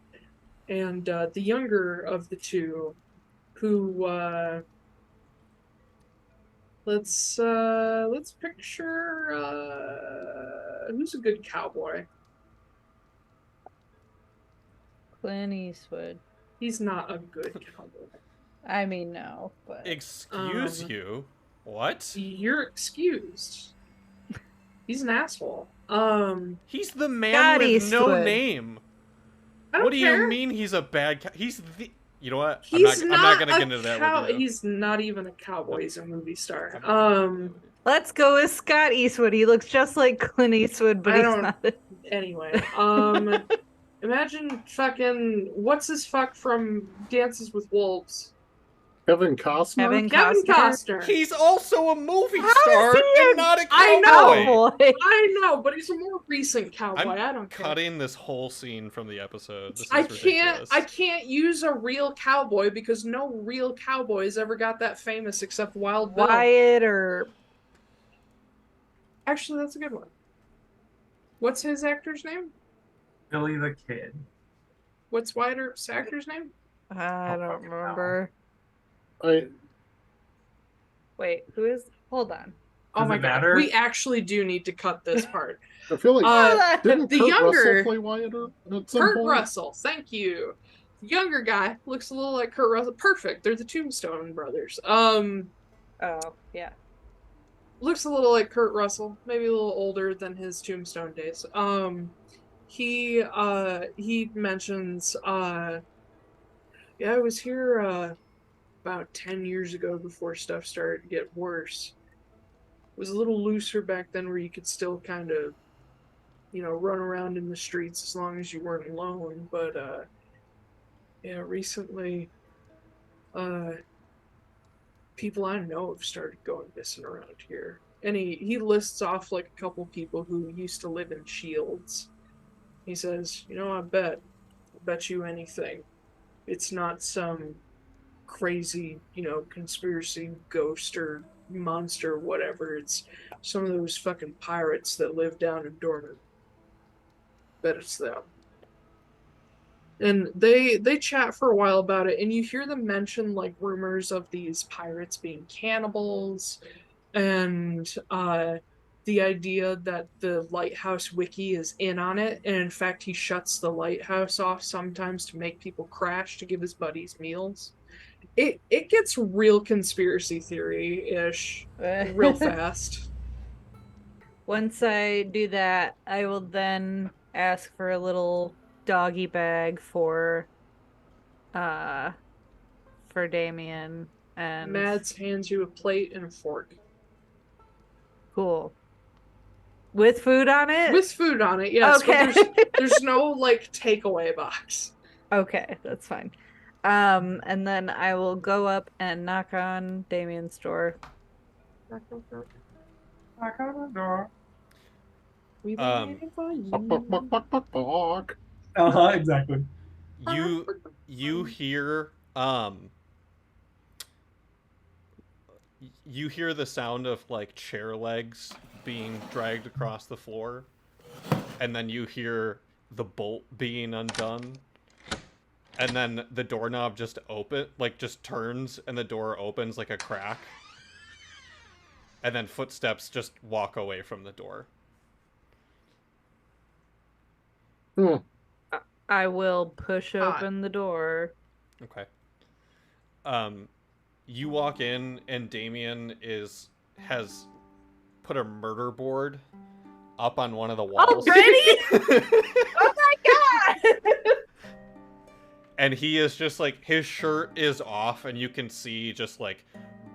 And the younger of the two, who let's picture who's a good cowboy. Clint Eastwood. He's not a good cowboy. I mean, no, but Excuse you? What? You're excused. He's an asshole. He's the man Scott with no Eastwood. name. I don't What do care. you mean he's a bad he's the... You know what? He's I'm not gonna a get into that with you. He's not even a cowboy. He's a movie star. let's go with Scott Eastwood. He looks just like Clint Eastwood, but I he's don't- not. Anyway, imagine fucking what's his fuck from Dances with Wolves? Kevin Costner? Kevin Costner. He's also a movie How is star he and not a I cowboy. know. Boy. I know, but he's a more recent cowboy. I'm I don't care. Cutting this whole scene from the episode. This is I ridiculous. can't use a real cowboy because no real cowboys ever got that famous except Wild Bill. Wyatt or Actually, that's a good one. What's his actor's name? Billy the Kid. What's Wyatt's actor's name? I don't fucking hell. remember. I Wait, who is? Hold on. Oh Does my it god, matter? we actually do need to cut this part. feel like didn't the Kurt younger- Russell play Wyatt at some Kurt point? Russell, thank you. The younger guy looks a little like Kurt Russell. Perfect. They're the Tombstone brothers. Oh, yeah. Looks a little like Kurt Russell, maybe a little older than his Tombstone days. He mentions yeah, I was here about 10 years ago before stuff started to get worse. It was a little looser back then where you could still kind of, run around in the streets as long as you weren't alone. But, yeah, recently, people I know have started going missing around here. And he lists off, like, a couple people who used to live in Shields. He says, I bet you anything. It's not some crazy, conspiracy ghost or monster or whatever. It's some of those fucking pirates that live down in Dornan. Bet it's them. And they chat for a while about it, and you hear them mention like rumors of these pirates being cannibals, and the idea that the lighthouse wiki is in on it, and in fact he shuts the lighthouse off sometimes to make people crash to give his buddies meals. It gets real conspiracy theory-ish real fast. Once I do that, I will then ask for a little doggy bag for Damian, and Mads hands you a plate and a fork. cool. With food on it? With food on it, yes. Okay. But there's no like takeaway box. Okay, that's fine. And then I will go up and knock on Damian's door. Knock on the door. We've Um, been waiting for you. Buck, buck, buck, buck, buck, buck. Exactly. You hear you hear the sound of like chair legs being dragged across the floor, and then you hear the bolt being undone, and then the doorknob just turns and the door opens like a crack, and then footsteps just walk away from the door. I will push open the door. Okay. You walk in and Damian has put a murder board up on one of the walls. Already? Oh my god! And he is just like, his shirt is off and you can see just like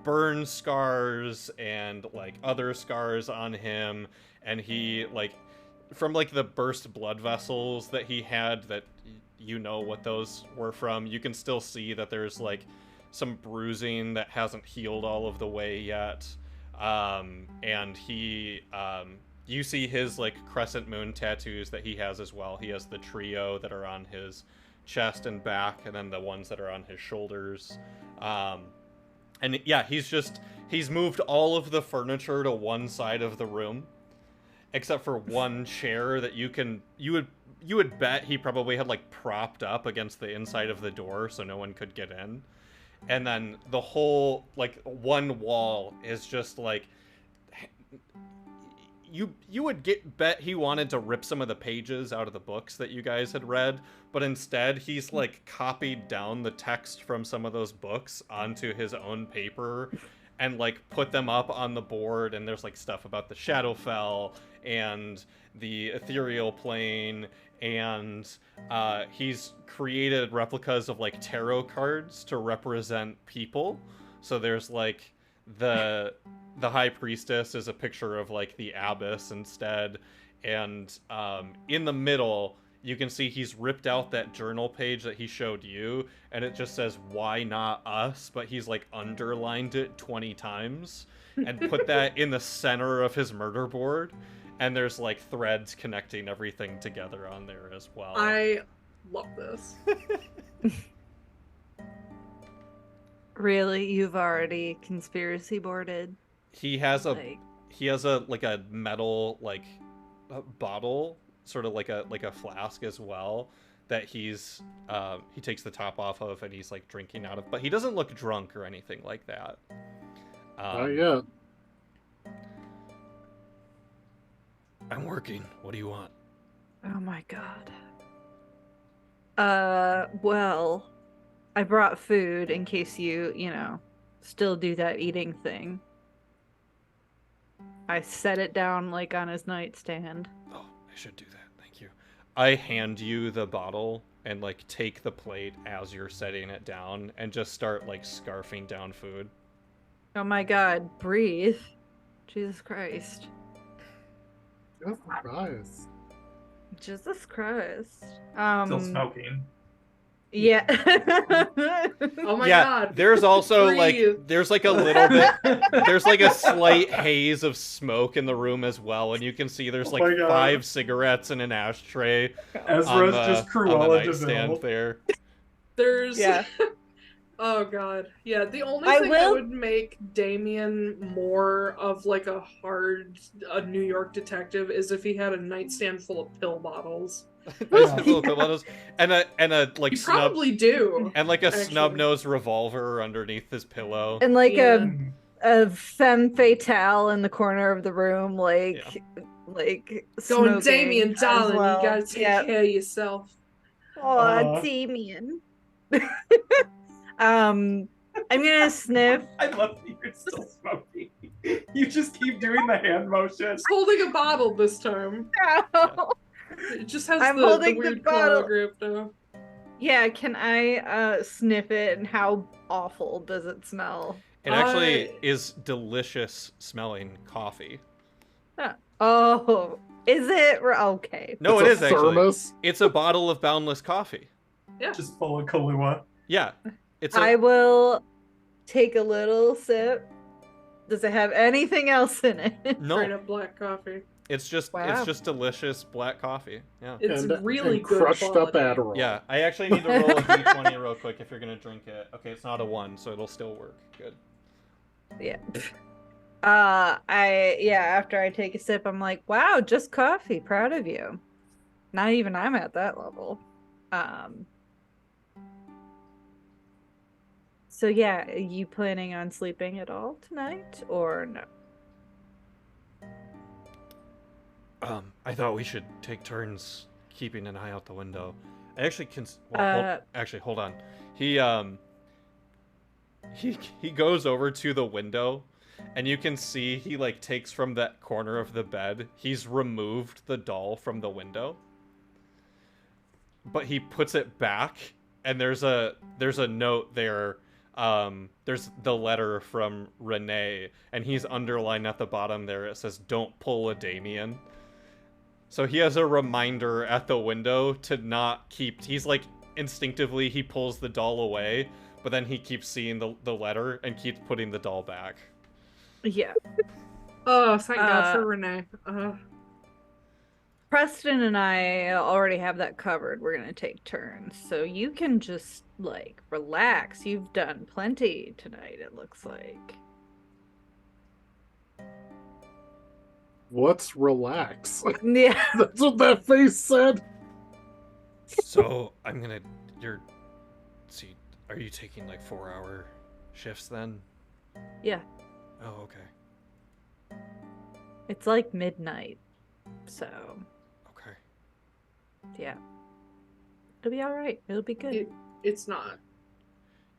burn scars and like other scars on him, and he like from like the burst blood vessels that he had, that you know what those were from, you can still see that there's like some bruising that hasn't healed all of the way yet. And he you see his like crescent moon tattoos that he has as well. He has the trio that are on his chest and back, and then the ones that are on his shoulders. And yeah, he's moved all of the furniture to one side of the room, except for one chair that you would bet he probably had like propped up against the inside of the door so no one could get in. And then the whole like one wall is just like, you would bet he wanted to rip some of the pages out of the books that you guys had read, but instead he's like copied down the text from some of those books onto his own paper and like put them up on the board. And there's like stuff about the Shadowfell and the ethereal plane, and he's created replicas of like tarot cards to represent people. So there's like the high priestess is a picture of like the abbess instead, and in the middle you can see he's ripped out that journal page that he showed you, and it just says "Why not us?" but he's like underlined it 20 times and put that in the center of his murder board, and there's like threads connecting everything together on there as well. I love this. Really? You've already conspiracy boarded? He has a like a metal like a bottle, sort of like a flask as well, that he takes the top off of and he's like drinking out of, but he doesn't look drunk or anything like that. Yeah. I'm working. What do you want? Oh my god. Well, I brought food in case you still do that eating thing. I set it down like on his nightstand. Oh, I should do that. Thank you. I hand you the bottle and like take the plate as you're setting it down and just start like scarfing down food. Oh my god, breathe. Jesus Christ. Jesus Christ. Jesus Christ. Still smoking. Yeah. Oh my yeah, god. there's also Breathe. there's like a little bit, there's like a slight haze of smoke in the room as well, and you can see there's like my God. 5 cigarettes in an ashtray Ezra's on just the Cruella de nightstand Vil. there. There's Yeah. Oh god. Yeah, the only I thing that will- would make Damian more of like a New York detective is if he had a nightstand full of pill bottles. Nice little pill bottles. And a like You snub probably do. and like a actually. snub-nosed revolver underneath his pillow. And like Yeah. a femme fatale in the corner of the room, like Going, smoking Damian, as darling, well. you gotta take Yep. care of yourself. Oh, Damian. I'm gonna sniff. I love that you're still smoking. You just keep doing the hand motion. He's holding a bottle this time. It just has I'm the holding the weird bottle. claw grip now. Yeah, can I sniff it, and how awful does it smell? It actually I- is delicious smelling coffee. Oh, is it? Okay. No, It's it a is actually. thermos. It's a bottle of boundless coffee. Just full of Kahlua. Yeah. It's I will take a little sip. Does it have anything else in it? no. Straight up black coffee. It's just Wow. delicious black coffee. Yeah. It's and, really and good crushed quality. up Adderall. Yeah. I actually need to roll a d20 real quick if you're gonna drink it. Okay, it's not a 1, so it'll still work. Good. Yeah. After I take a sip, I'm like, wow, just coffee. Proud of you. Not even I'm at that level. So yeah, are you planning on sleeping at all tonight or no? I thought we should take turns keeping an eye out the window. I actually can. Hold on. He goes over to the window, and you can see he like takes from that corner of the bed. He's removed the doll from the window, but he puts it back, and there's a note there there's the letter from Renee, and he's underlined at the bottom there. It says, "Don't pull a Damian." So he has a reminder at the window to not keep. He's like, instinctively, he pulls the doll away, but then he keeps seeing the letter and keeps putting the doll back. Yeah. Oh, thank God for Renee. Preston and I already have that covered. We're gonna take turns, so you can just like relax. You've done plenty tonight, it looks like. Let's relax. Yeah. That's what that face said. So are you taking like 4-hour shifts then? Yeah. Oh, okay. It's like midnight, so Okay. yeah. It'll be alright. It'll be good. It's not.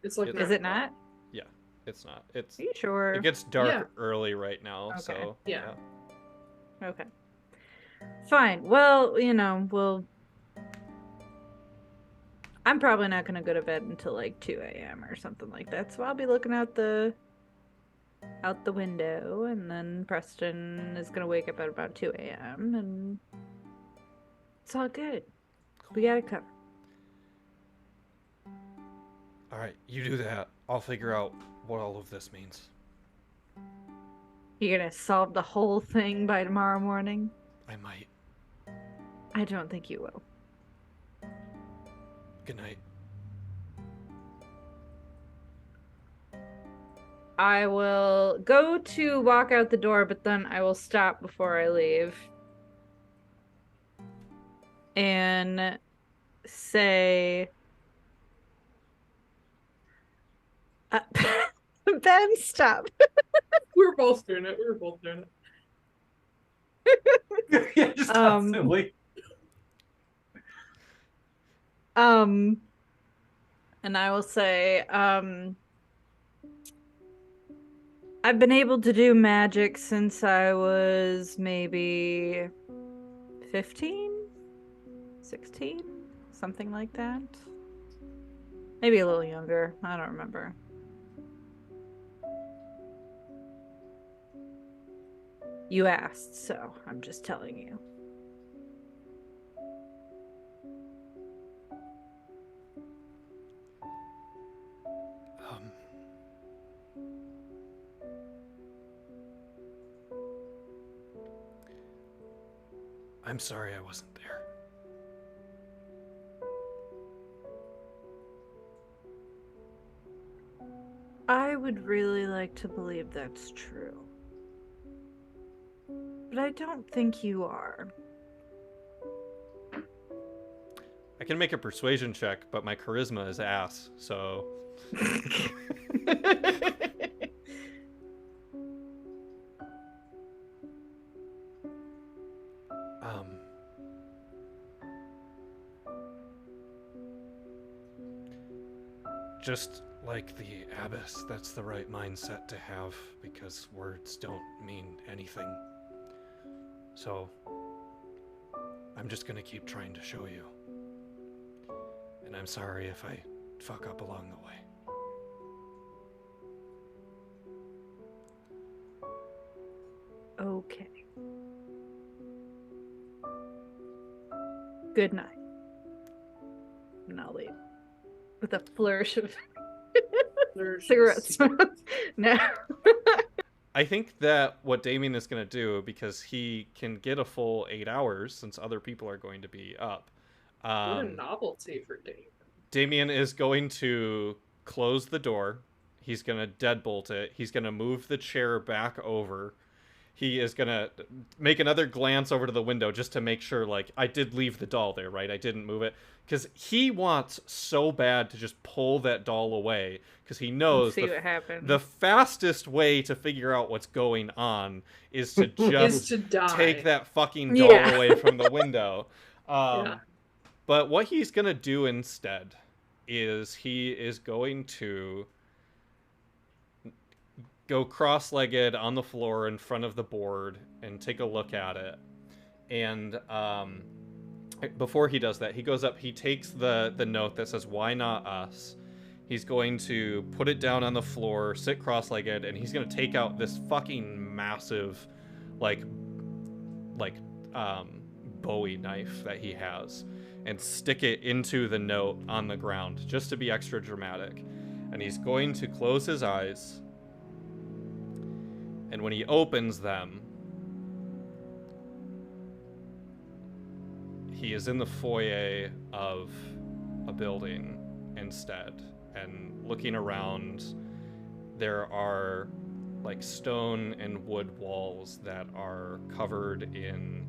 It's like Is it not? Yeah, it's not. It's Are you sure? It gets dark Yeah. early right now, Okay. so Yeah. Okay. Fine. Well, I'm probably not gonna go to bed until like 2 a.m. or something like that. So I'll be looking out the window, and then Preston is gonna wake up at about 2 a.m. and it's all good. We got it covered. All right, you do that. I'll figure out what all of this means. You're gonna solve the whole thing by tomorrow morning? I might. I don't think you will. Good night. I will go to walk out the door, but then I will stop before I leave. And say... Ben, stop. We were both doing it. Yeah, just constantly. And I will say, I've been able to do magic since I was maybe 15, 16, something like that. Maybe a little younger. I don't remember. You asked, so I'm just telling you. I'm sorry I wasn't there. I would really like to believe that's true. But I don't think you are. I can make a persuasion check, but my charisma is ass, so... Just like the abyss, that's the right mindset to have, because words don't mean anything. So, I'm just gonna keep trying to show you. And I'm sorry if I fuck up along the way. Okay. Good night. And I'll leave. With a flourish of cigarette smoke. No. I think that what Damian is going to do, because he can get a full 8 hours since other people are going to be up. What a novelty for Damian. Damian is going to close the door. He's going to deadbolt it. He's going to move the chair back over. He is going to make another glance over to the window just to make sure, like, I did leave the doll there, right? I didn't move it. Because he wants so bad to just pull that doll away. Because he knows what happens. The fastest way to figure out what's going on is to just take that fucking doll away from the window. But what he's going to do instead is he is going to go cross-legged on the floor in front of the board and take a look at it. And before he does that, he goes up, he takes the note that says, "Why not us?" He's going to put it down on the floor, sit cross-legged, and he's going to take out this fucking massive, like Bowie knife that he has and stick it into the note on the ground, just to be extra dramatic. And he's going to close his eyes, and when he opens them, he is in the foyer of a building instead. And looking around, there are like stone and wood walls that are covered in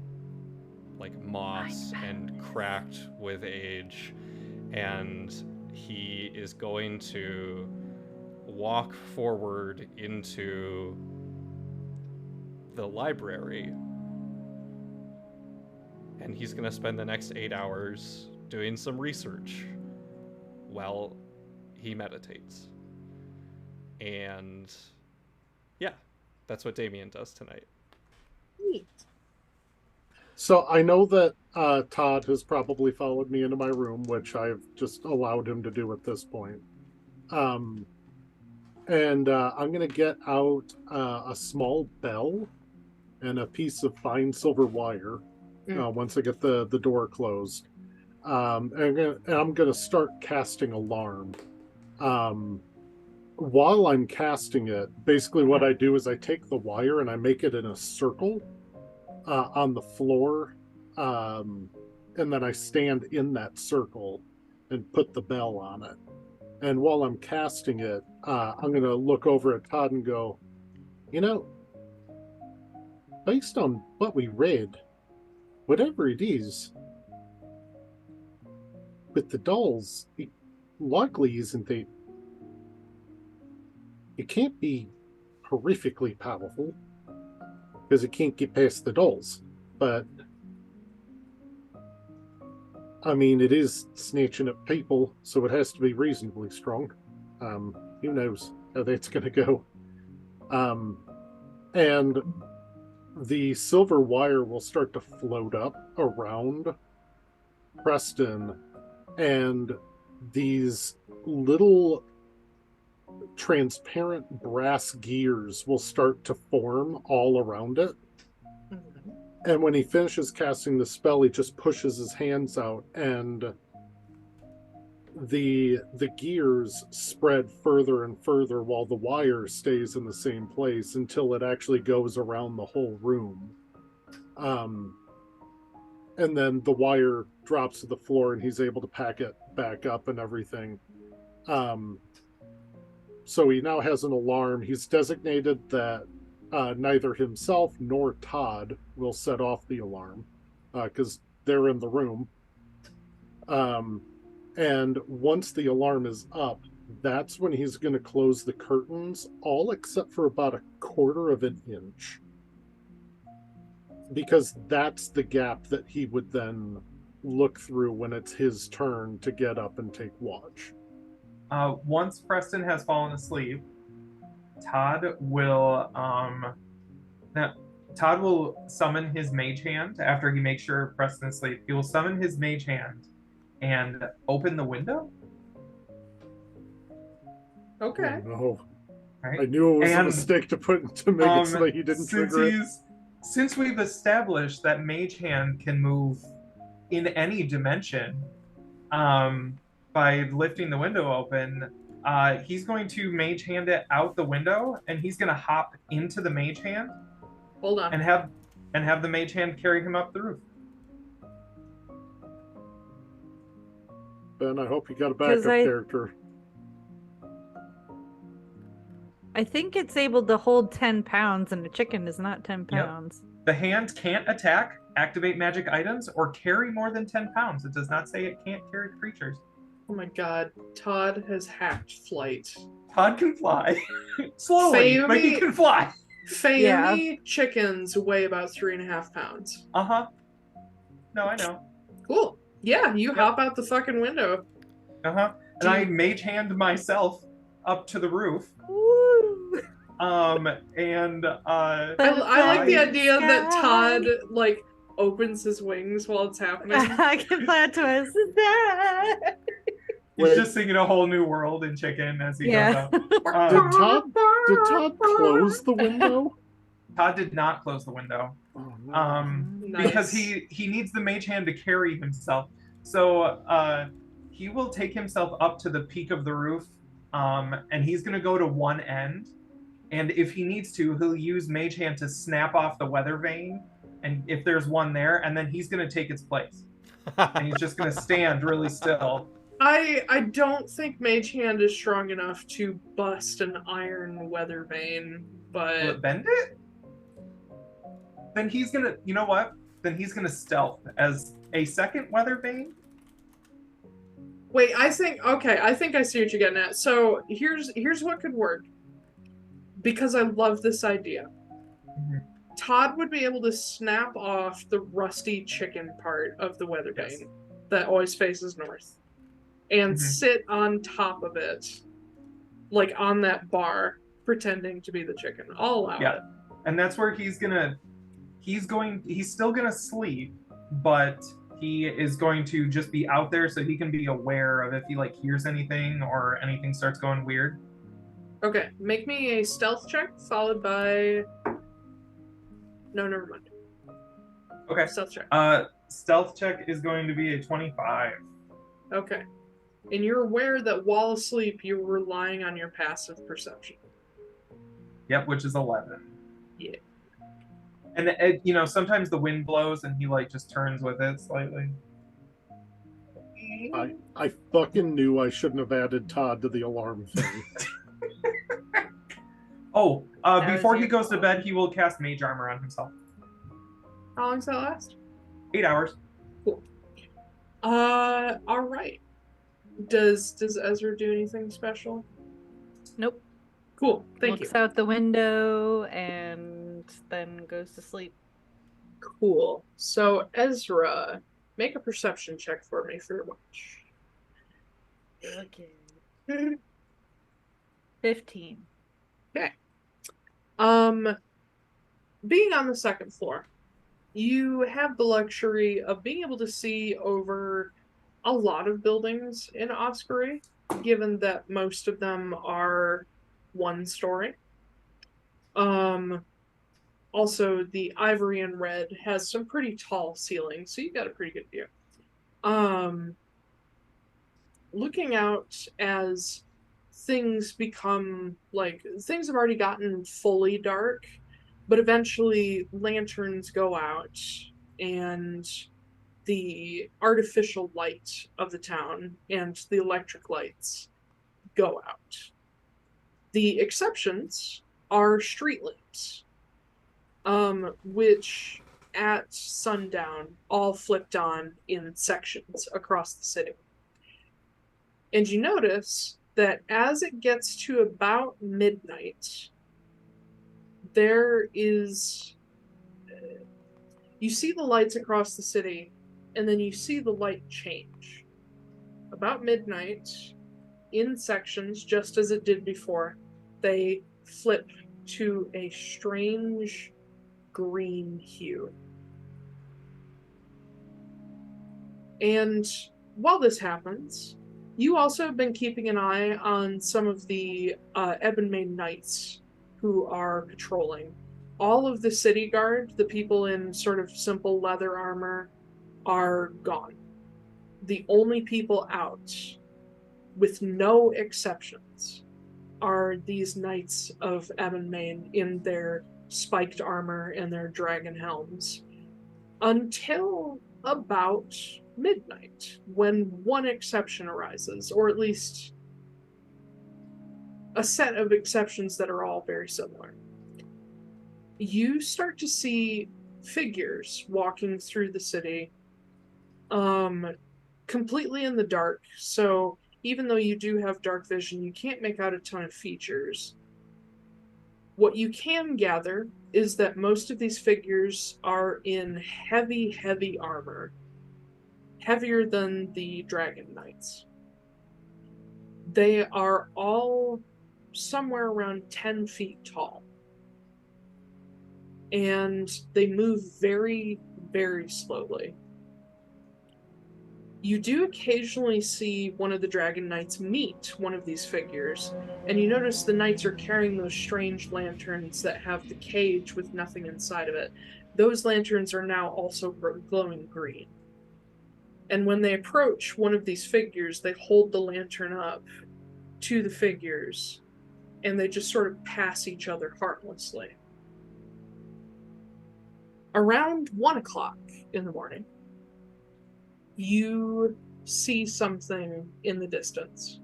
like moss and cracked with age. And he is going to walk forward into the library. And he's going to spend the next 8 hours doing some research while he meditates. And yeah, that's what Damian does tonight. Neat. So I know that Todd has probably followed me into my room, which I've just allowed him to do at this point. And I'm going to get out a small bell and a piece of fine silver wire once I get the door closed. And I'm going to start casting alarm. While I'm casting it, basically what I do is I take the wire and I make it in a circle on the floor, and then I stand in that circle and put the bell on it. And while I'm casting it, I'm going to look over at Todd and go, you know, based on what we read, whatever it is, with the dolls, it likely isn't it? It can't be horrifically powerful because it can't get past the dolls. But I mean, it is snatching up people, so it has to be reasonably strong. Who knows how that's going to go? And the silver wire will start to float up around Preston, and these little transparent brass gears will start to form all around it. Mhm. And when he finishes casting the spell, he just pushes his hands out, and the gears spread further and further while the wire stays in the same place until it actually goes around the whole room. And then the wire drops to the floor and he's able to pack it back up and everything. So he now has an alarm. He's designated that neither himself nor Todd will set off the alarm because they're in the room. And once the alarm is up, that's when he's going to close the curtains, all except for about 1/4 of an inch. Because that's the gap that he would then look through when it's his turn to get up and take watch. Once Preston has fallen asleep, Todd will summon his mage hand after he makes sure Preston's asleep. He will summon his mage hand and open the window. Okay. Oh, no. Right? I knew it was a And, mistake to make it so that he didn't trigger it. Since we've established that mage hand can move in any dimension, by lifting the window open, he's going to mage hand it out the window, and he's going to hop into the mage hand. Hold on. And have the mage hand carry him up the roof. Ben, I hope you got a backup character. I think it's able to hold 10 pounds, and a chicken is not 10 pounds. Yep. The hand can't attack, activate magic items, or carry more than 10 pounds. It does not say it can't carry creatures. Oh my god, Todd has hacked flight. Todd can fly. Slowly, but he can fly. Family chickens weigh about 3.5 pounds. Uh-huh. No, I know. Cool. Yeah, you hop out the fucking window. Uh-huh. And I mage hand myself up to the roof. Woo! I like the idea that Todd like opens his wings while it's happening. I can fly to us. He's Wait. just singing a whole new world in chicken as he goes Yeah. up. Um, Did Todd close the window? Todd did not close the window. Oh, no. Because Nice. he needs the mage hand to carry himself. So he will take himself up to the peak of the roof, and he's going to go to one end. And if he needs to, he'll use mage hand to snap off the weather vane, and if there's one there, and then he's going to take its place. And he's just going to stand really still. I don't think Mage Hand is strong enough to bust an iron weather vane, Will it but bend it? Then he's going to, you know what? Then he's going to stealth as a second weather vane. wait, I think I see what you're getting at. So here's what could work. Because I love this idea. Mhm. Todd would be able to snap off the rusty chicken part of the weather Yes. vane that always faces north and Mhm. sit on top of it, like on that bar, pretending to be the chicken. I'll allow Yeah. it. And that's where he's still gonna sleep, but he is going to just be out there so he can be aware of if he like hears anything or anything starts going weird. Okay, make me a stealth check followed by. No, never mind. Okay. Stealth check. Stealth check is going to be a 25. Okay. And you're aware that while asleep, you're relying on your passive perception. Yep, which is 11. Yeah. And sometimes the wind blows and he like just turns with it slightly. I fucking knew I shouldn't have added Todd to the alarm thing. Oh, That was before he your goes to fault. bed, he will cast mage armor on himself. How long does that last? 8 hours. Cool. All right. Does Ezra do anything special? Nope. Cool. Thank Looks you. out the window and then goes to sleep. Cool. So Ezra, make a perception check for me for your watch. Okay. 15. Being on the second floor, you have the luxury of being able to see over a lot of buildings in Oskory, given that most of them are one story. Also, the ivory and red has some pretty tall ceilings, so you got a pretty good view. Looking out as things become things have already gotten fully dark, but eventually lanterns go out and the artificial light of the town and the electric lights go out. The exceptions are street lamps, which at sundown all flipped on in sections across the city. And you notice that as it gets to about midnight, there is. You see the lights across the city, and then you see the light change. About midnight, in sections, just as it did before, they flip to a strange green hue. And while this happens, you also have been keeping an eye on some of the Ebonmain Knights who are patrolling. All of the city guard, the people in sort of simple leather armor, are gone. The only people out, with no exceptions, are these Knights of Ebonmain in their spiked armor and their dragon helms. Until about midnight, when one exception arises, or at least a set of exceptions that are all very similar. You start to see figures walking through the city, completely in the dark. So even though you do have dark vision, you can't make out a ton of features. What you can gather is that most of these figures are in heavy, heavy armor, heavier than the Dragon Knights. They are all somewhere around 10 feet tall. And they move very, very slowly. You do occasionally see one of the Dragon Knights meet one of these figures, and you notice the knights are carrying those strange lanterns that have the cage with nothing inside of it. Those lanterns are now also glowing green. And when they approach one of these figures, they hold the lantern up to the figures, and they just sort of pass each other harmlessly. Around 1 o'clock in the morning, you see something in the distance.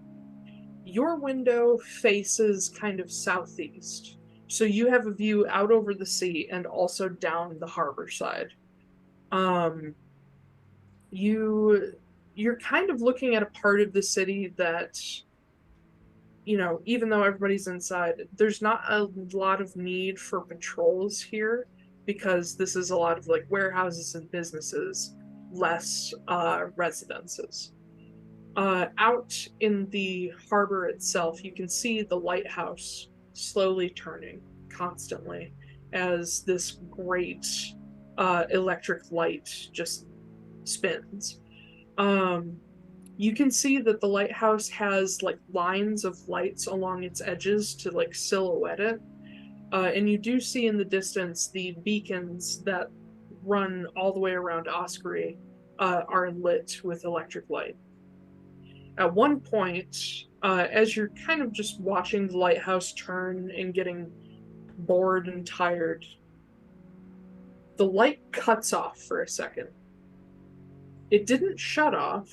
Your window faces kind of southeast, so you have a view out over the sea and also down the harbor side. You're kind of looking at a part of the city that, you know, even though everybody's inside, there's not a lot of need for patrols here because this is a lot of like warehouses and businesses, less residences. Out in the harbor itself, you can see the lighthouse slowly turning constantly as this great electric light just spins. You can see that the lighthouse has like lines of lights along its edges to like silhouette it. And you do see in the distance the beacons that run all the way around Oskory are lit with electric light. At one point, as you're kind of just watching the lighthouse turn and getting bored and tired, the light cuts off for a second. It didn't shut off.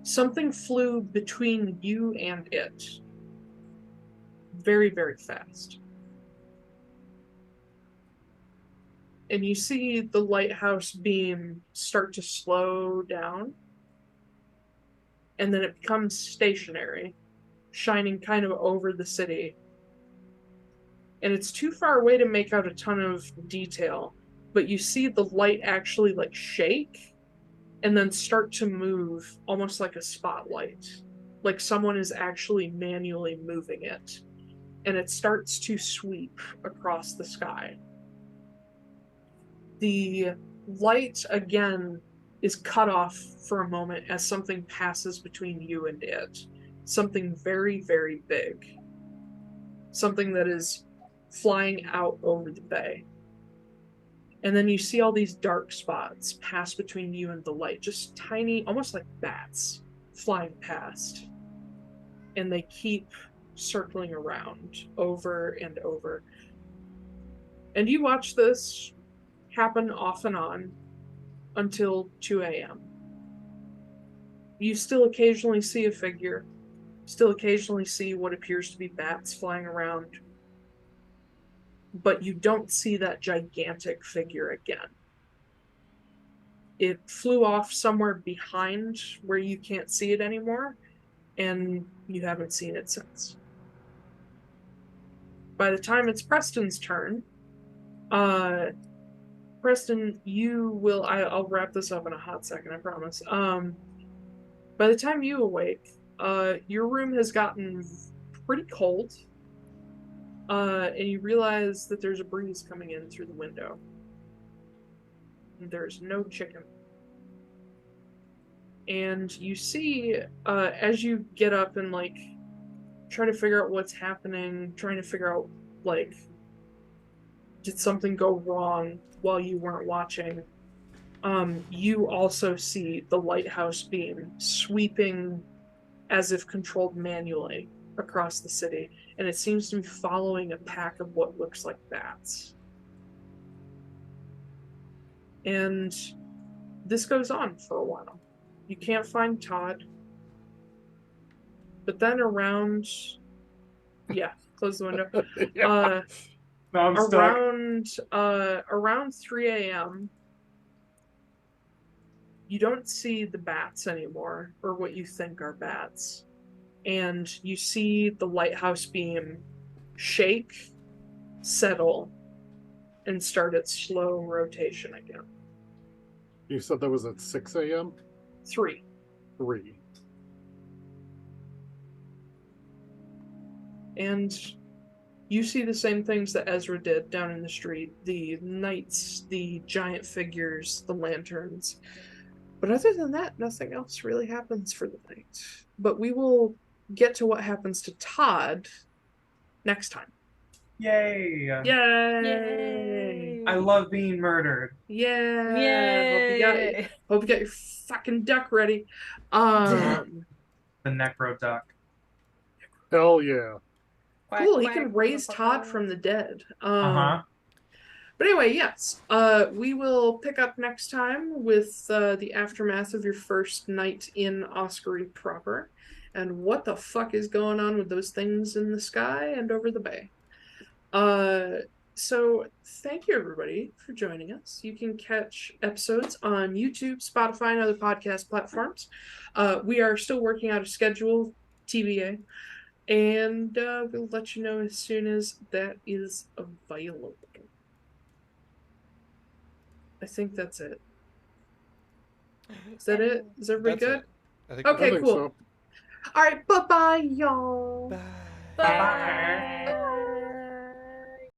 Something flew between you and it. Very, very fast. And you see the lighthouse beam start to slow down. And then it becomes stationary, shining kind of over the city. And it's too far away to make out a ton of detail, but you see the light actually like shake and then start to move almost like a spotlight, like someone is actually manually moving it. And it starts to sweep across the sky. The light again is cut off for a moment as something passes between you and it. Something very, very big. Something that is flying out over the bay. And then you see all these dark spots pass between you and the light. Just tiny, almost like bats, flying past. And they keep circling around over and over. And you watch this happen off and on until 2 a.m. You still occasionally see a figure, still occasionally see what appears to be bats flying around, but you don't see that gigantic figure again. It flew off somewhere behind where you can't see it anymore, and you haven't seen it since. By the time it's Preston's turn, Preston, you will... I'll wrap this up in a hot second, I promise. By the time you awake, your room has gotten pretty cold, and you realize that there's a breeze coming in through the window. And there's no chicken. And you see, as you get up and, like, try to figure out what's happening, trying to figure out, like, did something go wrong while you weren't watching, you also see the lighthouse beam sweeping as if controlled manually across the city, and it seems to be following a pack of what looks like bats. And this goes on for a while. You can't find Todd. But then around... Yeah, close the window. Yeah. No, I'm stuck. Around 3 a.m., you don't see the bats anymore, or what you think are bats. And you see the lighthouse beam shake, settle, and start its slow rotation again. You said that was at 6 a.m.? 3. 3. And you see the same things that Ezra did down in the street. The knights, the giant figures, the lanterns. But other than that, nothing else really happens for the night. But we will get to what happens to Todd next time. Yay! Yay! I love being murdered. Yeah. Hope you got your fucking duck ready. The necro duck. Hell yeah. Cool. He can raise Todd from the dead. Uh-huh. But anyway, yes. We will pick up next time with the aftermath of your first night in Oskory proper, and what the fuck is going on with those things in the sky and over the bay. So thank you everybody for joining us. You can catch episodes on YouTube, Spotify, and other podcast platforms. We are still working out a schedule, TBA, and we'll let you know as soon as that is available. I think that's it. Is that it? Is everybody That's good? it. I think Okay, I think cool. so. All right, bye-bye, y'all. Bye. Bye.